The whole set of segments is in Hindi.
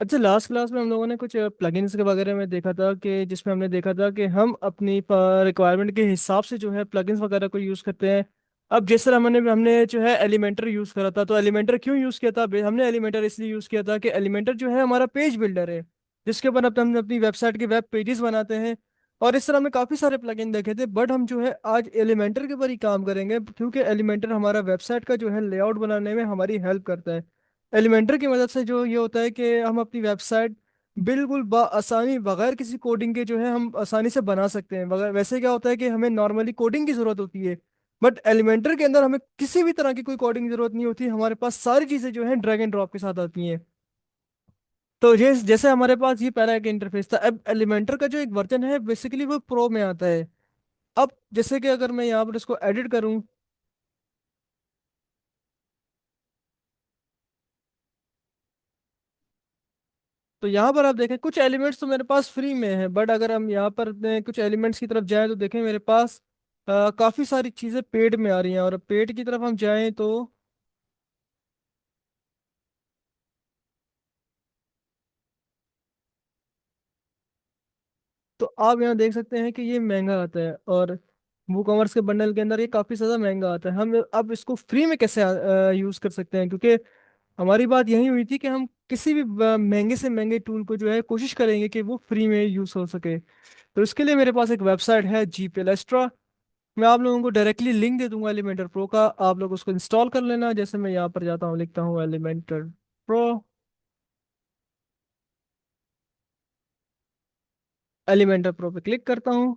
अच्छा, लास्ट क्लास में हम लोगों ने कुछ प्लगइन्स के वगैरह में देखा था कि जिसमें हमने देखा था कि हम अपनी रिक्वायरमेंट के हिसाब से जो है प्लगइन्स वगैरह को यूज़ करते हैं। अब जिस तरह हमने हमने जो है एलिमेंटर यूज़ करा था, तो एलिमेंटर क्यों यूज़ किया था? हमने एलिमेंटर इसलिए यूज़ किया था कि एलिमेंटर जो है हमारा पेज बिल्डर है, जिसके ऊपर अब हम अपनी वेबसाइट के वेब पेजेस बनाते हैं। और इस तरह हमने काफ़ी सारे प्लगइन देखे थे, बट हम जो है आज एलिमेंटर के ऊपर ही काम करेंगे, क्योंकि एलिमेंटर हमारा वेबसाइट का जो है लेआउट बनाने में हमारी हेल्प करता है। एलिमेंटर की मदद से जो ये होता है कि हम अपनी वेबसाइट बिल्कुल आसानी बगैर किसी कोडिंग के जो है हम आसानी से बना सकते हैं। बगैर वैसे क्या होता है कि हमें नॉर्मली कोडिंग की ज़रूरत होती है, बट एलिमेंटर के अंदर हमें किसी भी तरह की कोई कोडिंग की ज़रूरत नहीं होती। हमारे पास सारी चीज़ें जो है ड्रैग एंड ड्रॉप के साथ आती हैं। तो ये जैसे हमारे पास ये पहला एक इंटरफेस था, अब एलिमेंटर का जो एक वर्जन है बेसिकली वो प्रो में आता है। अब जैसे कि अगर मैं यहाँ पर इसको एडिट करूँ, तो यहाँ पर आप देखें कुछ एलिमेंट्स तो मेरे पास फ्री में है, बट अगर हम यहाँ पर कुछ एलिमेंट्स की तरफ जाएं तो देखें मेरे पास काफ़ी सारी चीज़ें पेड में आ रही हैं। और पेड की तरफ हम जाएं तो आप यहाँ देख सकते हैं कि ये महंगा आता है, और वो कॉमर्स के बंडल के अंदर ये काफ़ी ज़्यादा महंगा आता है। हम अब इसको फ्री में कैसे यूज़ कर सकते हैं? क्योंकि हमारी बात यही हुई थी कि हम किसी भी महंगे से महंगे टूल को जो है कोशिश करेंगे कि वो फ्री में यूज़ हो सके। तो इसके लिए मेरे पास एक वेबसाइट है जीपेलेस्ट्रा। मैं आप लोगों को डायरेक्टली लिंक दे दूंगा एलिमेंटर प्रो का, आप लोग उसको इंस्टॉल कर लेना। जैसे मैं यहाँ पर जाता हूँ, लिखता हूँ एलिमेंटर प्रो, एलिमेंटर प्रो पे क्लिक करता हूँ।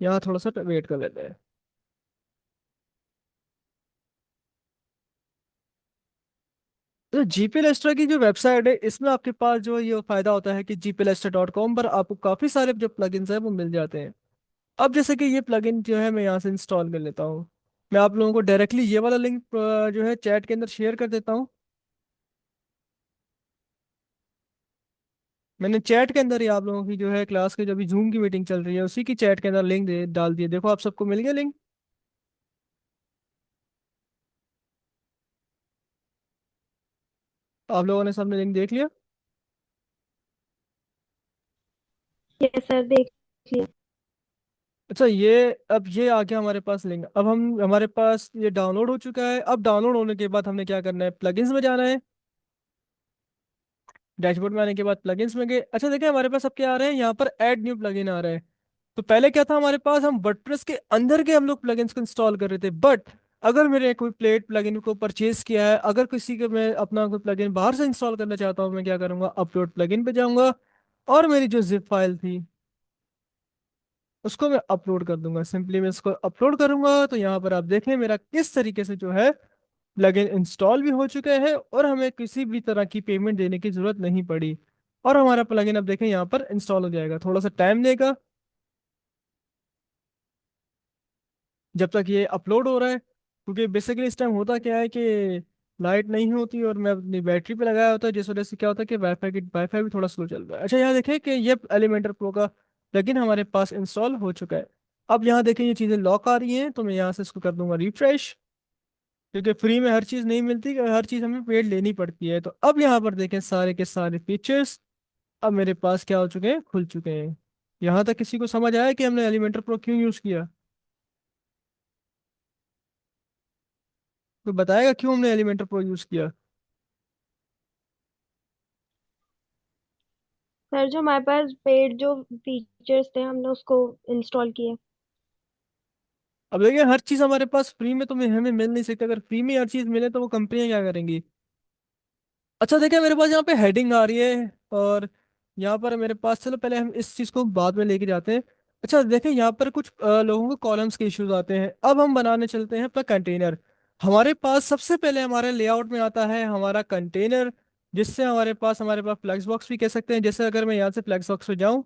यहाँ थोड़ा सा वेट कर लेते हैं। तो जीपी लेस्टर की जो वेबसाइट है, इसमें आपके पास जो ये फायदा होता है कि gplester.com पर आपको काफ़ी सारे जो प्लगइन्स हैं वो मिल जाते हैं। अब जैसे कि ये प्लगइन जो है मैं यहाँ से इंस्टॉल कर लेता हूँ। मैं आप लोगों को डायरेक्टली ये वाला लिंक जो है चैट के अंदर शेयर कर देता हूँ। मैंने चैट के अंदर ही आप लोगों की जो है क्लास की जो अभी जूम की मीटिंग चल रही है उसी की चैट के अंदर लिंक दे डाल दिए। देखो आप सबको मिल गया लिंक। आप लोगों ने सबने लिंक देख लिया? यस सर, देख लिया। अच्छा, ये अब ये आ गया हमारे पास लिंक। अब हम हमारे पास ये डाउनलोड हो चुका है। अब डाउनलोड होने के बाद हमने क्या करना है, प्लगइन्स में जाना है। डैशबोर्ड में आने के बाद प्लगइन्स में गए। अच्छा देखिए हमारे पास अब क्या आ रहे हैं, यहाँ पर ऐड न्यू प्लगइन आ रहा है। तो पहले क्या था हमारे पास, हम वर्डप्रेस के अंदर के हम लोग प्लगइन्स को इंस्टॉल कर रहे थे, बट अगर मैंने कोई प्लेट प्लगइन को परचेज किया है, अगर किसी को मैं अपना कोई प्लगइन बाहर से इंस्टॉल करना चाहता हूँ, मैं क्या करूंगा, अपलोड प्लगइन पे जाऊंगा और मेरी जो जिप फाइल थी उसको मैं अपलोड कर दूंगा। सिंपली मैं इसको अपलोड करूंगा तो यहाँ पर आप देखें मेरा किस तरीके से जो है प्लगइन इंस्टॉल भी हो चुका है, और हमें किसी भी तरह की पेमेंट देने की जरूरत नहीं पड़ी। और हमारा प्लगइन अब देखें यहाँ पर इंस्टॉल हो जाएगा। थोड़ा सा टाइम लेगा जब तक ये अपलोड हो रहा है, क्योंकि बेसिकली इस टाइम होता क्या है कि लाइट नहीं होती और मैं अपनी बैटरी पे लगाया होता है, जिस वजह से क्या होता है कि वाईफाई भी थोड़ा स्लो चल रहा है। अच्छा यहाँ देखें कि ये एलिमेंटर प्रो का प्लगइन हमारे पास इंस्टॉल हो चुका है। अब यहाँ देखें ये चीज़ें लॉक आ रही हैं, तो मैं यहाँ से इसको कर दूंगा रिफ्रेश, क्योंकि फ्री में हर चीज़ नहीं मिलती, हर चीज़ हमें पेड लेनी पड़ती है। तो अब यहाँ पर देखें सारे के सारे फीचर्स अब मेरे पास क्या हो चुके हैं, खुल चुके हैं। यहाँ तक किसी को समझ आया कि हमने एलिमेंटर प्रो क्यों यूज़ किया? कोई बताएगा क्यों हमने एलिमेंटर प्रो यूज़ किया? सर, जो हमारे पास पेड जो फीचर्स थे हमने उसको इंस्टॉल किए। अब देखिए हर चीज़ हमारे पास फ्री में तो हमें मिल नहीं सकती। अगर फ्री में हर चीज़ मिले तो वो कंपनियां क्या करेंगी? अच्छा देखिए मेरे पास यहाँ पे हेडिंग आ रही है, और यहाँ पर मेरे पास, चलो पहले हम इस चीज़ को बाद में लेके जाते हैं। अच्छा देखिए यहाँ पर कुछ लोगों को कॉलम्स के इश्यूज आते हैं। अब हम बनाने चलते हैं अपना कंटेनर। हमारे पास सबसे पहले हमारे लेआउट में आता है हमारा कंटेनर, जिससे हमारे पास फ्लेक्स बॉक्स भी कह सकते हैं। जैसे अगर मैं यहाँ से फ्लेक्स बॉक्स पे जाऊँ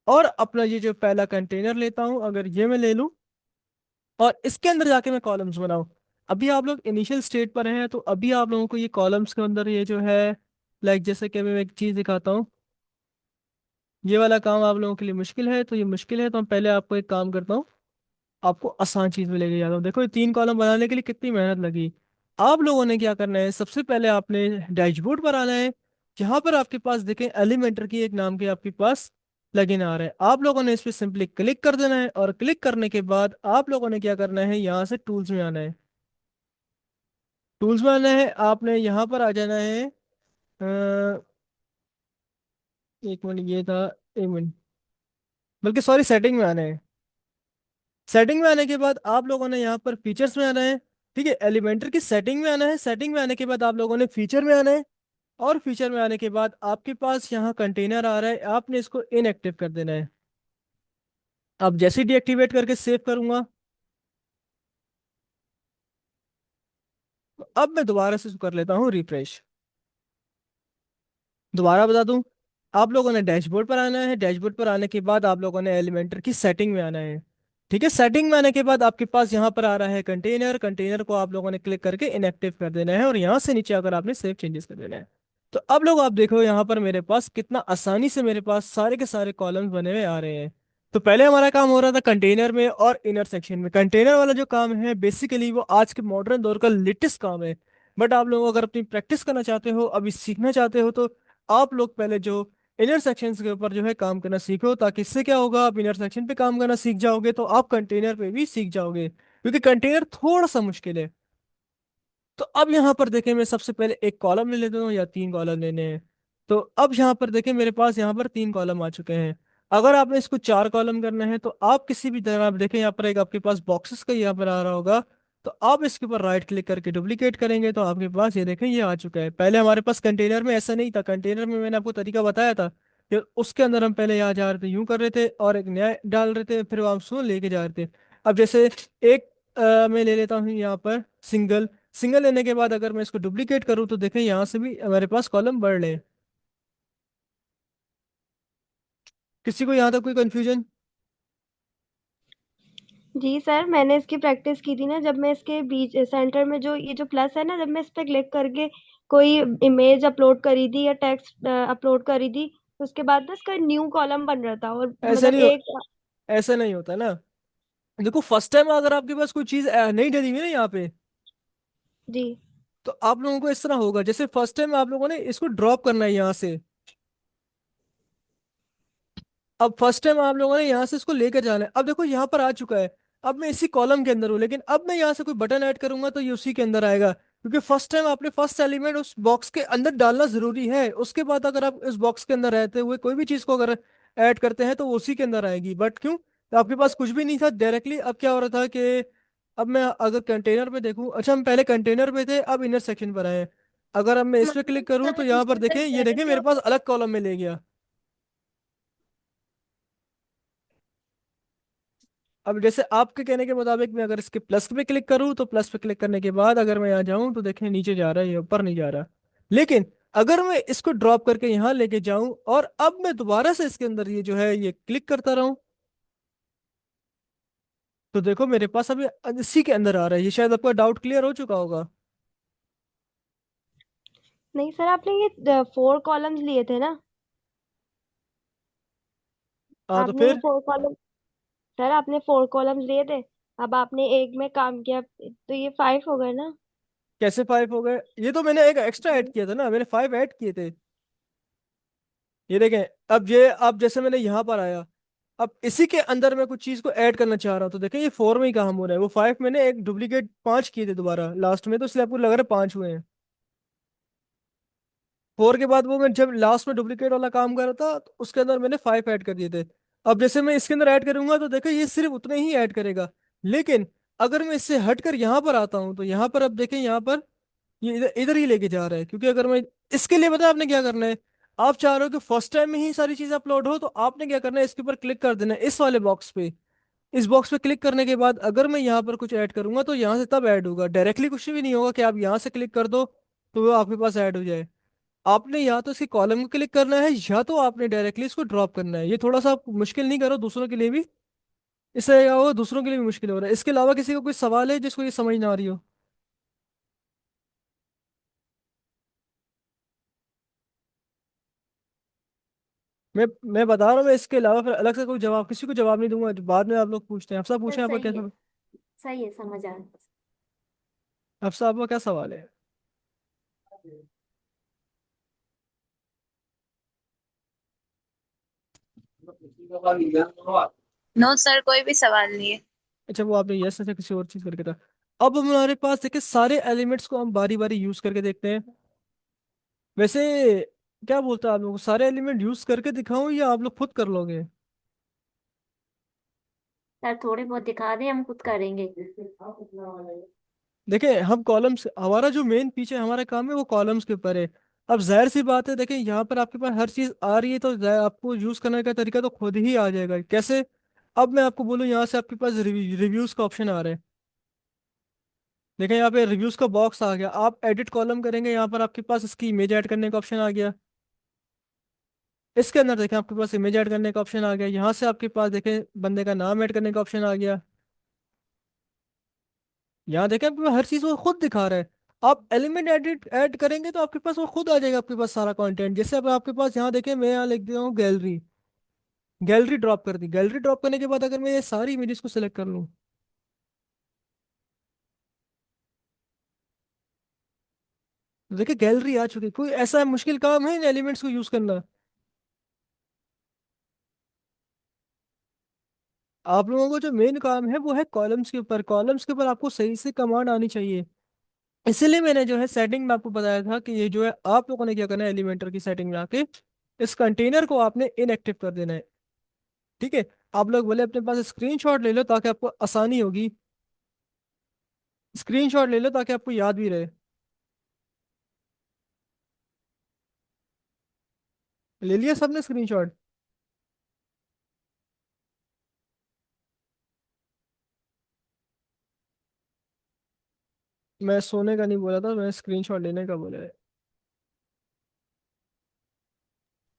और अपना ये जो पहला कंटेनर लेता हूँ, अगर ये मैं ले लूँ और इसके अंदर जाके मैं कॉलम्स बनाऊं। अभी आप लोग इनिशियल स्टेट पर हैं, तो अभी आप लोगों को ये कॉलम्स के अंदर ये जो है, लाइक जैसे कि मैं एक चीज़ दिखाता हूँ, ये वाला काम आप लोगों के लिए मुश्किल है। तो ये मुश्किल है तो हम पहले आपको एक काम करता हूँ, आपको आसान चीज़ में लेके जाता हूँ। देखो ये 3 कॉलम बनाने के लिए कितनी मेहनत लगी। आप लोगों ने क्या करना है, सबसे पहले आपने डैशबोर्ड पर आना है। यहाँ पर आपके पास देखें एलिमेंटर की एक नाम के आपके पास प्लगइन आ रहा है, आप लोगों ने इस पर सिंपली क्लिक कर देना है। और क्लिक करने के बाद आप लोगों ने क्या करना है, यहाँ से टूल्स में आना है। टूल्स में आना है, आपने यहाँ पर आ जाना है। एक मिनट, ये था, एक मिनट, बल्कि सॉरी, सेटिंग में आना है। सेटिंग में आने के बाद आप लोगों ने यहाँ पर फीचर्स में आना है। ठीक है, एलिमेंटर की सेटिंग में आना है। सेटिंग में आने के बाद आप लोगों ने फीचर में आना है। और फीचर में आने के बाद आपके पास यहाँ कंटेनर आ रहा है, आपने इसको इनएक्टिव कर देना है। अब जैसे डीएक्टिवेट करके सेव करूंगा, तो अब मैं दोबारा से इसको कर लेता हूँ रिफ्रेश। दोबारा बता दूं, आप लोगों ने डैशबोर्ड पर आना है। डैशबोर्ड पर आने के बाद आप लोगों ने एलिमेंटर की सेटिंग में आना है। ठीक है, सेटिंग में आने के बाद आपके पास यहाँ पर आ रहा है कंटेनर। कंटेनर को आप लोगों ने क्लिक करके इनएक्टिव कर देना है, और यहाँ से नीचे आकर आपने सेव चेंजेस कर देना है। तो अब लोग आप देखो यहाँ पर मेरे पास कितना आसानी से मेरे पास सारे के सारे कॉलम्स बने हुए आ रहे हैं। तो पहले हमारा काम हो रहा था कंटेनर में और इनर सेक्शन में। कंटेनर वाला जो काम है बेसिकली वो आज के मॉडर्न दौर का लेटेस्ट काम है। बट आप लोग अगर अपनी प्रैक्टिस करना चाहते हो, अभी सीखना चाहते हो, तो आप लोग पहले जो इनर सेक्शंस के ऊपर जो है काम करना सीखो, ताकि इससे क्या होगा, आप इनर सेक्शन पे काम करना सीख जाओगे तो आप कंटेनर पे भी सीख जाओगे, क्योंकि कंटेनर थोड़ा सा मुश्किल है। तो अब यहाँ पर देखें, मैं सबसे पहले एक कॉलम ले लेता हूँ, या तीन कॉलम लेने हैं। तो अब यहाँ पर देखें, मेरे पास यहाँ पर तीन कॉलम आ चुके हैं। अगर आपने इसको चार कॉलम करना है, तो आप किसी भी तरह, आप देखें यहाँ पर एक आपके पास बॉक्सेस का यहाँ पर आ रहा होगा, तो आप इसके ऊपर राइट क्लिक करके डुप्लीकेट करेंगे, तो आपके पास ये देखें ये आ चुका है। पहले हमारे पास कंटेनर में ऐसा नहीं था। कंटेनर में मैंने आपको तरीका बताया था कि उसके अंदर हम पहले यहाँ जा रहे थे, यूं कर रहे थे और एक नया डाल रहे थे, फिर हम उसको लेके जा रहे थे। अब जैसे एक मैं ले लेता हूँ यहाँ पर सिंगल। सिंगल लेने के बाद अगर मैं इसको डुप्लीकेट करूँ, तो देखें यहाँ से भी हमारे पास कॉलम बढ़ रहे हैं। किसी को यहाँ तक कोई कंफ्यूजन? जी सर, मैंने इसकी प्रैक्टिस की थी ना, जब मैं इसके बीच सेंटर में जो ये जो प्लस है ना, जब मैं इस पे क्लिक करके कोई इमेज अपलोड करी थी या टेक्स्ट अपलोड करी थी, तो उसके बाद ना इसका न्यू कॉलम बन रहा था, और ऐसा मतलब नहीं हो, एक। ऐसा नहीं होता ना। देखो, फर्स्ट टाइम अगर आपके पास कोई चीज नहीं डली हुई ना यहाँ पे, जी। तो आप लोगों को इस तरह होगा, जैसे फर्स्ट टाइम आप लोगों ने इसको ड्रॉप करना है यहाँ से। अब फर्स्ट टाइम आप लोगों ने यहाँ से इसको लेकर जाना है। अब देखो यहाँ पर आ चुका है। अब मैं इसी कॉलम के अंदर हूँ, लेकिन अब मैं यहाँ से कोई बटन ऐड करूंगा तो ये उसी के अंदर आएगा, क्योंकि फर्स्ट टाइम आपने फर्स्ट एलिमेंट उस बॉक्स के अंदर डालना जरूरी है। उसके बाद अगर आप इस बॉक्स के अंदर रहते हुए कोई भी चीज को अगर ऐड करते हैं, तो वो उसी के अंदर आएगी। बट क्यों, तो आपके पास कुछ भी नहीं था डायरेक्टली। अब क्या हो रहा था कि अब मैं अगर कंटेनर पे देखूं, अच्छा हम पहले कंटेनर पे थे, अब इनर सेक्शन पर आए हैं। अगर अब मैं इस पे क्लिक करूं, तो यहाँ पर देखें, ये देखें मेरे पास अलग कॉलम में ले गया। अब जैसे आपके कहने के मुताबिक मैं अगर इसके प्लस पे क्लिक करूं, तो प्लस पे क्लिक करने के बाद अगर मैं यहाँ जाऊं, तो देखें नीचे जा रहा है, ये ऊपर नहीं जा रहा। लेकिन अगर मैं इसको ड्रॉप करके यहाँ लेके जाऊं, और अब मैं दोबारा से इसके अंदर ये जो है ये क्लिक करता रहूं, तो देखो मेरे पास अभी इसी के अंदर आ रहा है। ये शायद आपका डाउट क्लियर हो चुका होगा। नहीं सर, आपने ये 4 कॉलम्स लिए थे ना? हाँ, तो आपने ये फिर 4 कॉलम सर, आपने 4 कॉलम्स लिए थे। अब आपने एक में काम किया, तो ये 5 हो गए ना? कैसे फाइव हो गए? ये तो मैंने एक एक्स्ट्रा ऐड किया था ना, मैंने फाइव ऐड किए थे। ये देखें, अब ये, अब जैसे मैंने यहाँ पर आया, अब इसी के अंदर मैं कुछ चीज को ऐड करना चाह रहा हूँ, तो देखें ये फोर में ही काम हो रहा है। वो फाइव मैंने एक डुप्लीकेट पांच किए थे दोबारा लास्ट में, तो इसलिए आपको लग रहा है पांच हुए हैं। फोर के बाद वो मैं जब लास्ट में डुप्लीकेट वाला काम कर रहा था, तो उसके अंदर मैंने फाइव ऐड कर दिए थे। अब जैसे मैं इसके अंदर ऐड करूंगा, तो देखो ये सिर्फ उतने ही ऐड करेगा। लेकिन अगर मैं इससे हटकर यहाँ पर आता हूँ, तो यहाँ पर अब देखें, यहाँ पर ये इधर इधर ही लेके जा रहा है। क्योंकि अगर मैं इसके लिए, पता है आपने क्या करना है, आप चाह रहे हो कि फर्स्ट टाइम में ही सारी चीजें अपलोड हो, तो आपने क्या करना है, इसके ऊपर क्लिक कर देना है, इस वाले बॉक्स पे। इस बॉक्स पे क्लिक करने के बाद अगर मैं यहाँ पर कुछ ऐड करूंगा, तो यहाँ से तब ऐड होगा, डायरेक्टली कुछ भी नहीं होगा कि आप यहाँ से क्लिक कर दो तो वो आपके पास ऐड हो जाए। आपने या तो इसके कॉलम को क्लिक करना है, या तो आपने डायरेक्टली इसको ड्रॉप करना है। ये थोड़ा सा आप मुश्किल नहीं करो दूसरों के लिए भी, इससे क्या होगा, दूसरों के लिए भी मुश्किल हो रहा है। इसके अलावा किसी को कोई सवाल है जिसको ये समझ ना आ रही हो? मैं बता रहा हूँ, मैं इसके अलावा फिर अलग से कोई जवाब किसी को जवाब नहीं दूंगा। बाद में आप लोग पूछते हैं, आप सब सर पूछें, आप क्या सही है, सब? सही है, समझ आ रहा है। अब साहब आपका क्या सवाल है? नो सर, कोई भी सवाल नहीं है। अच्छा, वो आपने यस अच्छा किसी और चीज करके था। अब हमारे पास देखिए सारे एलिमेंट्स को हम बारी बारी यूज करके देखते हैं। वैसे क्या बोलते हैं आप लोग, सारे एलिमेंट यूज करके दिखाऊं या आप लोग खुद कर लोगे? सर थोड़े बहुत दिखा दें, हम खुद करेंगे। देखिए हम कॉलम्स, हमारा जो मेन पीछे हमारा काम है वो कॉलम्स के ऊपर है। अब जाहिर सी बात है, देखिए यहाँ पर आपके पास हर चीज आ रही है तो आपको यूज करने का तरीका तो खुद ही आ जाएगा। कैसे? अब मैं आपको बोलूँ, यहाँ से आपके पास रिव्यूज का ऑप्शन आ रहा है। देखिए यहाँ पे रिव्यूज का बॉक्स आ गया, आप एडिट कॉलम करेंगे, यहाँ पर आपके पास इसकी इमेज ऐड करने का ऑप्शन आ गया। इसके अंदर देखें आपके पास इमेज ऐड करने का ऑप्शन आ गया, यहाँ से आपके पास देखें बंदे का नाम ऐड करने का ऑप्शन आ गया। यहाँ देखें आपके पास हर चीज वो खुद दिखा रहा है। आप एलिमेंट एडिट ऐड करेंगे तो आपके पास वो खुद आ जाएगा, आपके पास सारा कंटेंट। जैसे अब आपके पास यहाँ देखें, मैं यहाँ लिख दिया हूँ गैलरी। गैलरी ड्रॉप कर दी, गैलरी ड्रॉप करने के बाद अगर मैं ये सारी इमेजेस को सिलेक्ट कर लूँ, तो देखिए गैलरी आ चुकी है। कोई ऐसा मुश्किल काम है इन एलिमेंट्स को यूज करना? आप लोगों को जो मेन काम है वो है कॉलम्स के ऊपर। कॉलम्स के ऊपर आपको सही से कमांड आनी चाहिए। इसीलिए मैंने जो है सेटिंग में आपको बताया था कि ये जो है आप लोगों ने क्या करना है, एलिमेंटर की सेटिंग में आके इस कंटेनर को आपने इनएक्टिव कर देना है। ठीक है? आप लोग बोले अपने पास स्क्रीनशॉट ले लो ताकि आपको आसानी होगी। स्क्रीनशॉट ले लो ताकि आपको याद भी रहे। ले लिया सबने स्क्रीनशॉट? मैं सोने का नहीं बोला था, मैं स्क्रीनशॉट लेने का बोला है।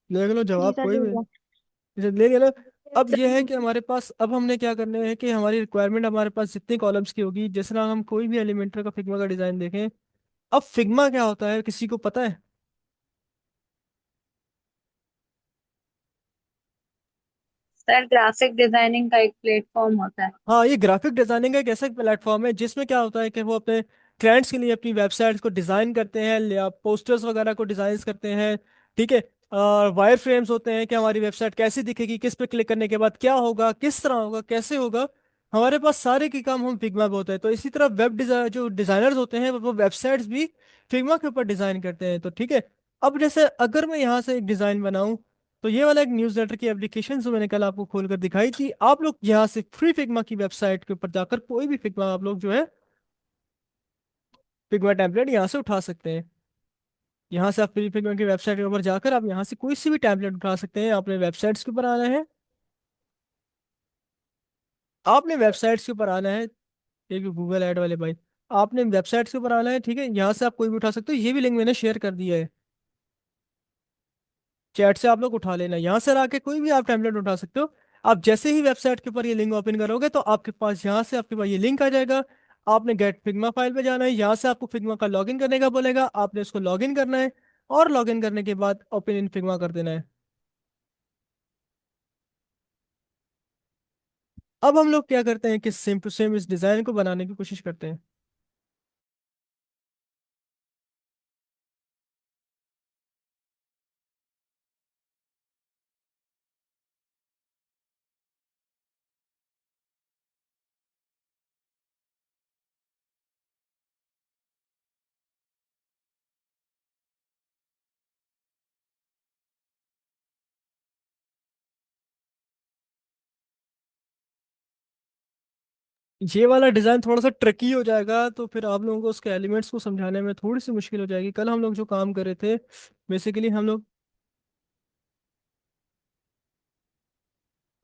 देख लो जी जवाब सर, कोई ले भी। लिया। जैसे ले लिया ना। अब यह है कि हमारे पास, अब हमने क्या करना है कि हमारी रिक्वायरमेंट हमारे पास जितनी कॉलम्स की होगी, जैसे ना हम कोई भी एलिमेंटर का फिग्मा का डिजाइन देखें। अब फिग्मा क्या होता है किसी को पता है? सर, ग्राफिक डिजाइनिंग का एक प्लेटफॉर्म होता है। हाँ, ये ग्राफिक डिजाइनिंग का एक ऐसा प्लेटफॉर्म है जिसमें क्या होता है कि वो अपने क्लाइंट्स के लिए अपनी वेबसाइट्स को डिजाइन करते हैं, या पोस्टर्स वगैरह को डिजाइन करते हैं। ठीक है? और वायर फ्रेम्स होते हैं कि हमारी वेबसाइट कैसी दिखेगी, किस पे क्लिक करने के बाद क्या होगा, किस तरह होगा, कैसे होगा। हमारे पास सारे के काम हम फिग्मा पे होते हैं। तो इसी तरह वेब डिजाइन जो डिजाइनर्स होते हैं वो वेबसाइट्स भी फिग्मा के ऊपर डिजाइन करते हैं। तो ठीक है, अब जैसे अगर मैं यहाँ से एक डिजाइन बनाऊं, तो ये वाला एक न्यूज़लेटर की एप्लीकेशन जो मैंने कल आपको खोल कर दिखाई थी, आप लोग यहाँ से फ्री फिग्मा की वेबसाइट के ऊपर जाकर कोई भी फिग्मा आप लोग जो है फिग्मा टेम्पलेट यहाँ से उठा सकते हैं। यहाँ से आप फ्री फिग्मा की वेबसाइट के ऊपर जाकर आप यहाँ से कोई सी भी टेम्पलेट उठा सकते हैं। आपने वेबसाइट्स के ऊपर आना है, आपने वेबसाइट्स के ऊपर आना है। एक गूगल ऐड वाले भाई, आपने वेबसाइट्स के ऊपर आना है। ठीक है? यहाँ से आप कोई भी उठा सकते हो, ये भी लिंक मैंने शेयर कर दिया है चैट से, आप लोग उठा लेना। यहाँ से आके कोई भी आप टेम्पलेट उठा सकते हो। आप जैसे ही वेबसाइट के ऊपर ये लिंक ओपन करोगे तो आपके पास यहाँ से आपके पास ये लिंक आ जाएगा। आपने गेट फिग्मा फाइल पे जाना है, यहाँ से आपको फिग्मा का लॉगिन करने का बोलेगा, आपने उसको लॉगिन करना है। और लॉगिन करने के बाद ओपन इन फिग्मा कर देना है। अब हम लोग क्या करते हैं कि सेम टू सेम इस डिजाइन को बनाने की कोशिश करते हैं। ये वाला डिजाइन थोड़ा सा ट्रिकी हो जाएगा, तो फिर आप लोगों को उसके एलिमेंट्स को समझाने में थोड़ी सी मुश्किल हो जाएगी। कल हम लोग जो काम कर रहे थे, बेसिकली हम लोग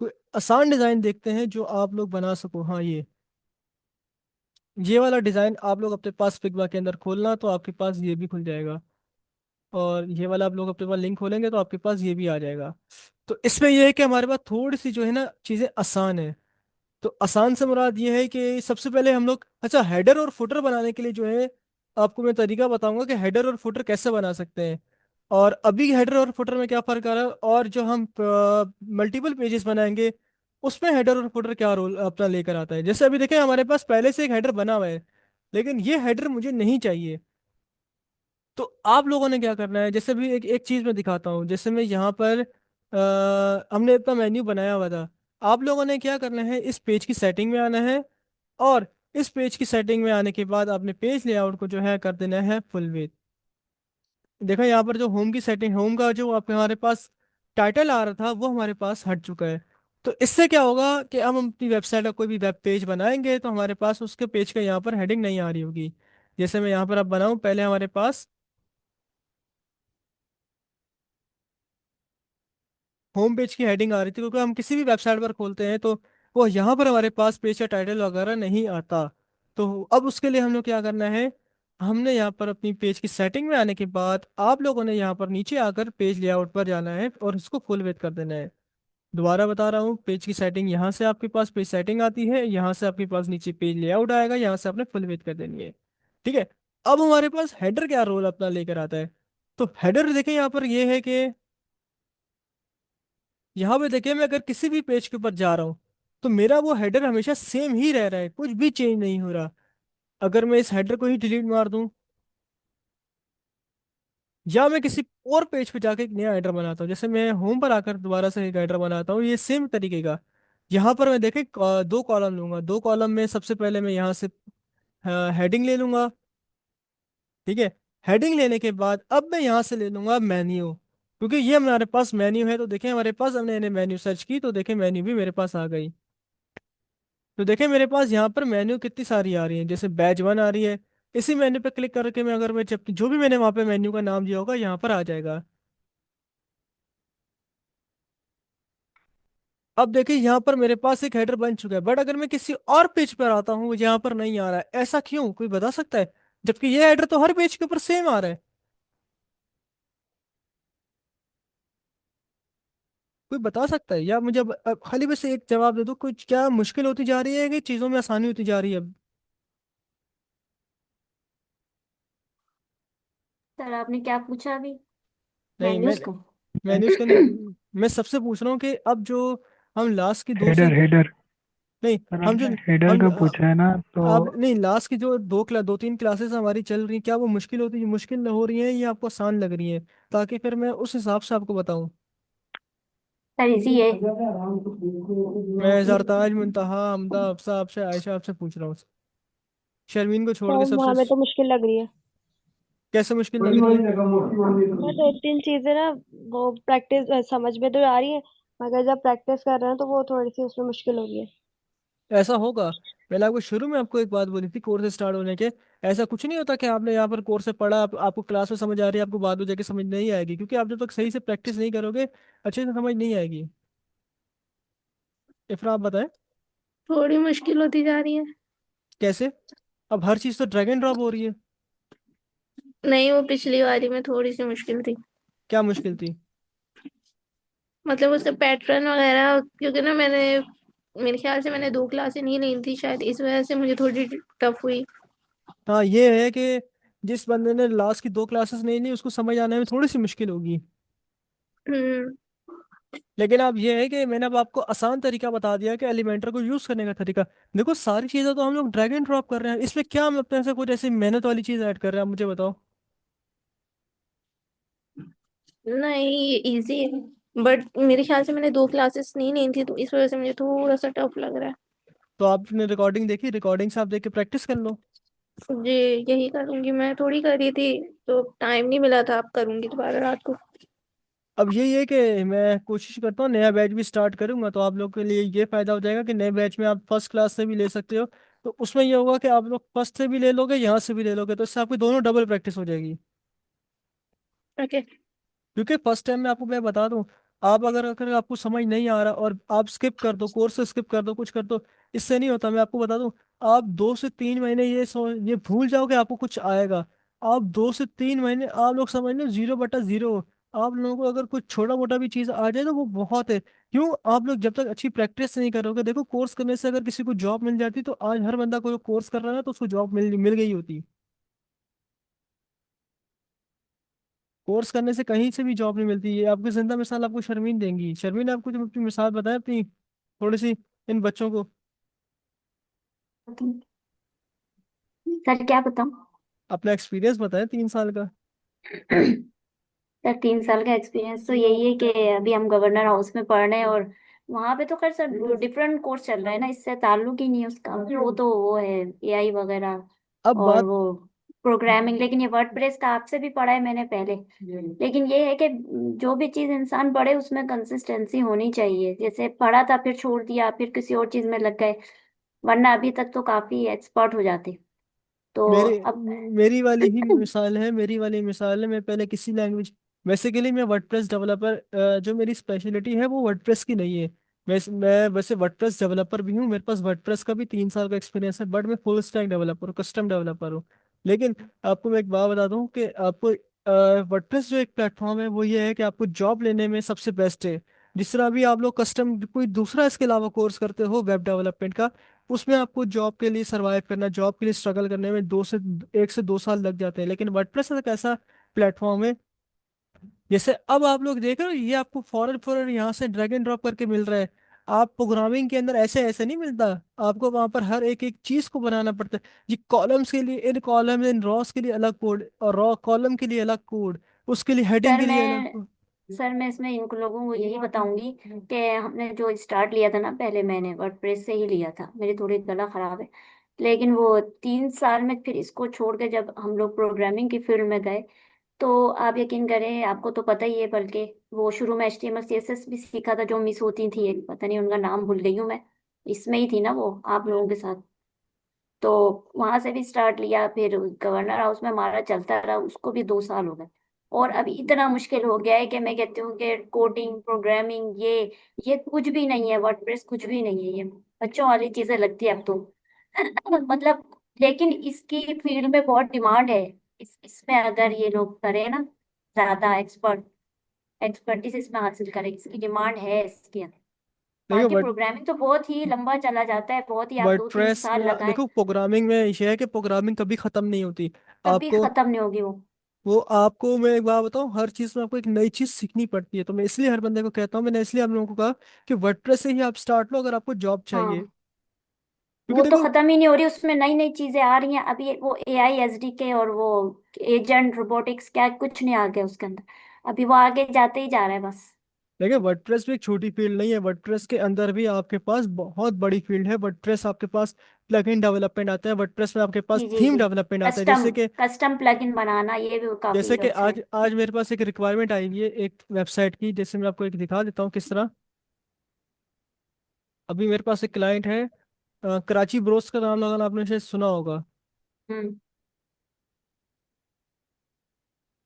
कोई आसान डिजाइन देखते हैं जो आप लोग बना सको। हाँ, ये वाला डिजाइन आप लोग अपने पास फिग्मा के अंदर खोलना तो आपके पास ये भी खुल जाएगा। और ये वाला आप लोग अपने पास लिंक खोलेंगे तो आपके पास ये भी आ जाएगा। तो इसमें यह है कि हमारे पास थोड़ी सी जो है ना चीजें आसान है। तो आसान से मुराद ये है कि सबसे पहले हम लोग, अच्छा, हेडर और फुटर बनाने के लिए जो है आपको मैं तरीका बताऊंगा कि हेडर और फुटर कैसे बना सकते हैं। और अभी हेडर और फुटर में क्या फर्क आ रहा है, और जो हम मल्टीपल पेजेस बनाएंगे उसमें हेडर और फुटर क्या रोल अपना लेकर आता है। जैसे अभी देखें हमारे पास पहले से एक हेडर बना हुआ है, लेकिन ये हेडर मुझे नहीं चाहिए। तो आप लोगों ने क्या करना है, जैसे भी एक एक चीज मैं दिखाता हूँ। जैसे मैं यहाँ पर हमने अपना मेन्यू बनाया हुआ था। आप लोगों ने क्या करना है, इस पेज की सेटिंग में आना है, और इस पेज की सेटिंग में आने के बाद आपने पेज लेआउट को जो है कर देना है फुल विड्थ। देखो यहाँ पर जो होम की सेटिंग, होम का जो आप हमारे पास टाइटल आ रहा था वो हमारे पास हट चुका है। तो इससे क्या होगा कि हम अपनी वेबसाइट का कोई भी वेब पेज बनाएंगे तो हमारे पास उसके पेज का यहाँ पर हेडिंग नहीं आ रही होगी। जैसे मैं यहाँ पर अब बनाऊँ, पहले हमारे पास होम पेज की हेडिंग आ रही थी, क्योंकि हम किसी भी वेबसाइट पर खोलते हैं तो वो यहाँ पर हमारे पास पेज का टाइटल वगैरह नहीं आता। तो अब उसके लिए हम लोग क्या करना है, हमने यहाँ पर अपनी पेज की सेटिंग में आने के बाद आप लोगों ने यहाँ पर नीचे आकर पेज लेआउट पर जाना है और इसको फुल विड्थ कर देना है। दोबारा बता रहा हूँ, पेज की सेटिंग यहाँ से आपके पास पेज सेटिंग आती है, यहाँ से आपके पास नीचे पेज लेआउट आएगा, यहाँ से आपने फुल विड्थ कर देनी है। ठीक है। अब हमारे पास हेडर क्या रोल अपना लेकर आता है। तो हेडर देखें यहाँ पर ये है कि यहाँ पे देखिए, मैं अगर किसी भी पेज के ऊपर जा रहा हूँ तो मेरा वो हेडर हमेशा सेम ही रह रहा है, कुछ भी चेंज नहीं हो रहा। अगर मैं इस हेडर को ही डिलीट मार दूं, या मैं किसी और पेज पे जाके एक नया हेडर बनाता हूँ, जैसे मैं होम पर आकर दोबारा से एक हेडर बनाता हूँ, ये सेम तरीके का। यहाँ पर मैं देखे दो कॉलम लूंगा, दो कॉलम में सबसे पहले मैं यहाँ से हेडिंग ले लूंगा। ठीक है। हेडिंग लेने के बाद अब मैं यहाँ से ले लूंगा मेन्यू, क्योंकि ये हमारे पास मेन्यू है। तो देखें हमारे पास, हमने मेन्यू सर्च की तो देखें मेन्यू भी मेरे पास आ गई। तो देखें मेरे पास यहाँ पर मेन्यू कितनी सारी आ रही है, जैसे बैच 1 आ रही है। इसी मेन्यू पे क्लिक करके मैं, अगर मैं जब जो भी मैंने वहाँ पे मेन्यू का नाम दिया होगा यहाँ पर आ जाएगा। अब देखिए यहाँ पर मेरे पास एक हेडर बन चुका है, बट अगर मैं किसी और पेज पर आता हूँ यहाँ पर नहीं आ रहा है, ऐसा क्यों, कोई बता सकता है? जबकि ये हेडर तो हर पेज के ऊपर सेम आ रहा है। कोई बता सकता है, या मुझे अब खाली बस एक जवाब दे दो, कुछ क्या मुश्किल होती जा रही है कि चीज़ों में आसानी होती जा रही है अब? सर आपने क्या पूछा अभी? नहीं, मैं मेन्यूज को? मैंने उसका नहीं, मैं सबसे पूछ रहा हूँ कि अब जो हम लास्ट की दो से, हेडर हेडर नहीं, सर, हम जो, आपने हेडर हम का पूछा है ना तो आप नहीं, लास्ट की जो दो तीन क्लासेस हमारी चल रही हैं, क्या वो मुश्किल हो रही हैं या आपको आसान लग रही हैं, ताकि फिर मैं उस हिसाब से आपको बताऊं। सर इजी है। मैं जरताज, मुंतहा, हमदा, हफ्सा, आपसे, आयशा, आपसे पूछ रहा हूँ। शर्मीन को छोड़ के सर सबसे। हमें तो मुश्किल लग रही है। कैसे मुश्किल लग रही है? मैं दो तीन चीजें ना, वो प्रैक्टिस समझ में तो आ रही है, मगर जब प्रैक्टिस कर रहे हैं तो वो थोड़ी सी उसमें मुश्किल हो रही है। ऐसा होगा। मैंने आपको शुरू में आपको एक बात बोली थी कोर्स स्टार्ट होने के। ऐसा कुछ नहीं होता कि आपने यहाँ पर कोर्स से पढ़ा, आपको क्लास में समझ आ रही है, आपको बाद में जाके समझ नहीं आएगी, क्योंकि आप जब तक सही से प्रैक्टिस नहीं करोगे अच्छे से समझ नहीं आएगी। इफ़रा आप बताएं। थोड़ी मुश्किल होती जा रही है। कैसे? अब हर चीज़ तो ड्रैग एंड ड्रॉप हो रही है। नहीं, वो पिछली बारी में थोड़ी सी मुश्किल थी। क्या मुश्किल थी? मतलब उसका पैटर्न वगैरह, क्योंकि ना मैंने, मेरे ख्याल से मैंने 2 क्लासें नहीं ली थी, शायद इस वजह से मुझे थोड़ी टफ हुई। हाँ, ये है कि जिस बंदे ने लास्ट की 2 क्लासेस नहीं ली उसको समझ आने में थोड़ी सी मुश्किल होगी। हम्म। लेकिन अब ये है कि मैंने अब आपको आसान तरीका बता दिया कि एलिमेंटर को यूज करने का तरीका। देखो सारी चीजें तो हम लोग ड्रैग एंड ड्रॉप कर रहे हैं, इसमें क्या हम अपने से कुछ ऐसी मेहनत वाली चीज ऐड कर रहे हैं, आप मुझे बताओ। नहीं, ये इजी है, बट मेरे ख्याल से मैंने 2 क्लासेस नहीं ली थी, तो इस वजह से मुझे थोड़ा सा टफ लग रहा तो आपने रिकॉर्डिंग देखी, रिकॉर्डिंग से आप देख के प्रैक्टिस कर लो। है। जी, यही करूंगी। मैं थोड़ी कर रही थी तो टाइम नहीं मिला था, अब करूंगी दोबारा रात को। अब यही है कि मैं कोशिश करता हूँ नया बैच भी स्टार्ट करूंगा, तो आप लोग के लिए ये फायदा हो जाएगा कि नए बैच में आप फर्स्ट क्लास से भी ले सकते हो। तो उसमें ये होगा कि आप लोग फर्स्ट से भी ले लोगे, यहाँ से भी ले लोगे, तो इससे आपकी दोनों डबल प्रैक्टिस हो जाएगी। ओके। क्योंकि फर्स्ट टाइम में आपको मैं बता दूं, आप अगर अगर आपको समझ नहीं आ रहा और आप स्किप कर दो, कोर्स स्किप कर दो, कुछ कर दो, इससे नहीं होता। मैं आपको बता दूं, आप 2 से 3 महीने ये भूल जाओगे आपको कुछ आएगा। आप 2 से 3 महीने आप लोग समझ लो 0/0। आप लोगों को अगर कुछ छोटा मोटा भी चीज़ आ जाए तो वो बहुत है। क्यों? आप लोग जब तक अच्छी प्रैक्टिस नहीं करोगे, देखो कोर्स करने से अगर किसी को जॉब मिल जाती तो आज हर बंदा कोई कोर्स कर रहा है तो उसको जॉब मिल मिल गई होती। कोर्स करने से कहीं से भी जॉब नहीं मिलती। ये आपकी जिंदा मिसाल आपको शर्मीन देंगी। शर्मीन, आपको जब अपनी मिसाल बताए अपनी थोड़ी सी इन बच्चों को। सर क्या बताऊं? अपना एक्सपीरियंस बताएं 3 साल का। सर 3 साल का एक्सपीरियंस तो यही है कि अभी हम गवर्नर हाउस में पढ़ रहे हैं, और वहां पे तो खैर सर डिफरेंट कोर्स चल रहा है ना, इससे ताल्लुक ही नहीं है उसका। वो है एआई वगैरह अब और बात वो प्रोग्रामिंग। लेकिन ये वर्डप्रेस का आपसे भी पढ़ा है मैंने पहले। लेकिन ये है कि जो भी चीज इंसान पढ़े उसमें कंसिस्टेंसी होनी चाहिए। जैसे पढ़ा था फिर छोड़ दिया, फिर किसी और चीज में लग गए, वरना अभी तक तो काफी एक्सपर्ट हो जाते। तो मेरी अब मेरी वाली ही मिसाल है, मेरी वाली मिसाल है। मैं पहले किसी लैंग्वेज, बेसिकली मैं वर्डप्रेस डेवलपर, जो मेरी स्पेशलिटी है वो वर्डप्रेस की नहीं है। मैं वैसे वर्डप्रेस डेवलपर भी हूँ, मेरे पास वर्डप्रेस का भी 3 साल का एक्सपीरियंस है, बट मैं फुल स्टैक डेवलपर हूँ, कस्टम डेवलपर हूँ। लेकिन आपको मैं एक बात बता दूँ कि आपको वर्डप्रेस जो एक प्लेटफॉर्म है वो ये है कि आपको जॉब लेने में सबसे बेस्ट है। जिस तरह अभी आप लोग कस्टम कोई दूसरा इसके अलावा कोर्स करते हो वेब डेवलपमेंट का, उसमें आपको जॉब के लिए सरवाइव करना, जॉब के लिए स्ट्रगल करने में 1 से 2 साल लग जाते हैं। लेकिन वर्डप्रेस एक ऐसा प्लेटफॉर्म है, जैसे अब आप लोग देख रहे हो, ये आपको फौरन फौरन यहाँ से ड्रैग एंड ड्रॉप करके मिल रहा है। आप प्रोग्रामिंग के अंदर ऐसे ऐसे नहीं मिलता, आपको वहां पर हर एक एक चीज को बनाना पड़ता है। ये कॉलम्स के लिए इन कॉलम, इन रॉस के लिए अलग कोड, और रॉ कॉलम के लिए अलग कोड, उसके लिए हेडिंग सर के लिए अलग मैं code। सर मैं इसमें इन लोगों को यही बताऊंगी कि हमने जो स्टार्ट लिया था ना, पहले मैंने वर्डप्रेस से ही लिया था। मेरी थोड़ी गला खराब है, लेकिन वो 3 साल में फिर इसको छोड़ के जब हम लोग प्रोग्रामिंग की फील्ड में गए, तो आप यकीन करें, आपको तो पता ही है, बल्कि वो शुरू में HTML CSS भी सीखा था। जो मिस होती थी, एक पता नहीं उनका नाम भूल गई हूँ मैं, इसमें ही थी ना वो आप लोगों के साथ। तो वहां से भी स्टार्ट लिया, फिर गवर्नर हाउस में हमारा चलता रहा, उसको भी 2 साल हो गए। और अभी इतना मुश्किल हो गया है कि मैं कहती हूँ कि कोडिंग प्रोग्रामिंग ये कुछ भी नहीं है, वर्डप्रेस कुछ भी नहीं है, ये बच्चों वाली चीजें लगती है अब तो। मतलब, लेकिन इसकी फील्ड में बहुत डिमांड है। इसमें अगर ये लोग करें ना, ज्यादा एक्सपर्टीज इसमें हासिल करें, इसकी डिमांड है इसकी। देखो बाकी प्रोग्रामिंग तो बहुत ही लंबा चला जाता है, बहुत ही, आप 2-3 वर्डप्रेस में साल लगाए, देखो, प्रोग्रामिंग में ये है कि प्रोग्रामिंग कभी खत्म नहीं होती। कभी आपको खत्म नहीं होगी वो। वो आपको मैं एक बात बताऊं, हर चीज में आपको एक नई चीज सीखनी पड़ती है। तो मैं इसलिए हर बंदे को कहता हूँ, मैंने इसलिए आप लोगों को कहा कि वर्डप्रेस से ही आप स्टार्ट लो अगर आपको जॉब चाहिए। हाँ, क्योंकि वो तो देखो, खत्म ही नहीं हो रही, उसमें नई नई चीजें आ रही हैं अभी। वो AI SDK और वो एजेंट रोबोटिक्स, क्या कुछ नहीं आ गया उसके अंदर। अभी वो आगे जाते ही जा रहा है बस। देखिए वर्डप्रेस भी एक छोटी फील्ड नहीं है, वर्डप्रेस के अंदर भी आपके पास बहुत बड़ी फील्ड है। वर्डप्रेस आपके पास प्लगइन डेवलपमेंट आता है, वर्डप्रेस में आपके पास जी जी थीम जी। डेवलपमेंट आता है। कस्टम जैसे कि कस्टम प्लगइन बनाना, ये भी काफी जैसे कि अच्छा है। आज आज मेरे पास एक रिक्वायरमेंट आई हुई है एक वेबसाइट की, जैसे मैं आपको एक दिखा देता हूँ किस तरह। अभी मेरे पास एक क्लाइंट है, कराची ब्रोस का नाम लगाना आपने शायद सुना होगा। हम्म।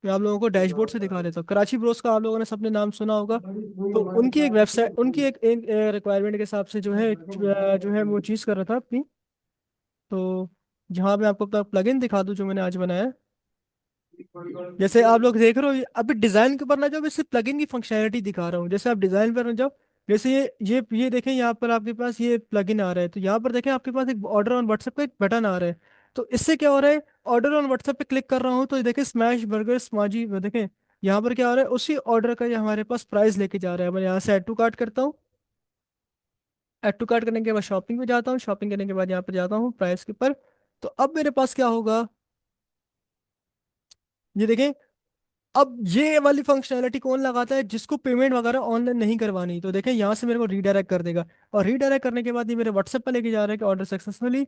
मैं आप लोगों को डैशबोर्ड से दिखा देता हूँ, कराची ब्रोस का आप लोगों ने सबने नाम सुना होगा। तो उनकी एक वेबसाइट, उनकी एक रिक्वायरमेंट के हिसाब से जो है जो है वो चीज़ कर रहा था अपनी। तो जहाँ मैं आपको अपना प्लगइन दिखा दूँ जो मैंने आज बनाया है। जैसे आप लोग देख रहे हो, अभी डिजाइन के ऊपर ना जाओ, मैं सिर्फ प्लगइन की फंक्शनैलिटी दिखा रहा हूँ। जैसे आप डिजाइन पर ना जाओ, जैसे ये देखें, यहाँ पर आपके पास ये प्लगइन आ रहा है, तो यहाँ पर देखें आपके पास एक ऑर्डर ऑन व्हाट्सएप का एक बटन आ रहा है। तो इससे क्या हो रहा है, ऑर्डर ऑन व्हाट्सएप पे क्लिक कर रहा हूँ तो ये देखें स्मैश बर्गर स्माजी, देखें यहाँ पर क्या हो रहा है, उसी ऑर्डर का ये हमारे पास प्राइस लेके जा रहा है। मैं यहाँ से ऐड टू कार्ट करता हूँ, ऐड टू कार्ट करने के बाद शॉपिंग में जाता हूँ, शॉपिंग करने के बाद यहाँ पर जाता हूँ प्राइस के ऊपर। तो अब मेरे पास क्या होगा, ये देखें। अब ये वाली फंक्शनैलिटी कौन लगाता है, जिसको पेमेंट वगैरह ऑनलाइन नहीं करवानी, तो देखें यहाँ से मेरे को रीडायरेक्ट कर देगा। और रीडायरेक्ट करने के बाद ये मेरे व्हाट्सएप पर लेके जा रहा है कि ऑर्डर सक्सेसफुली,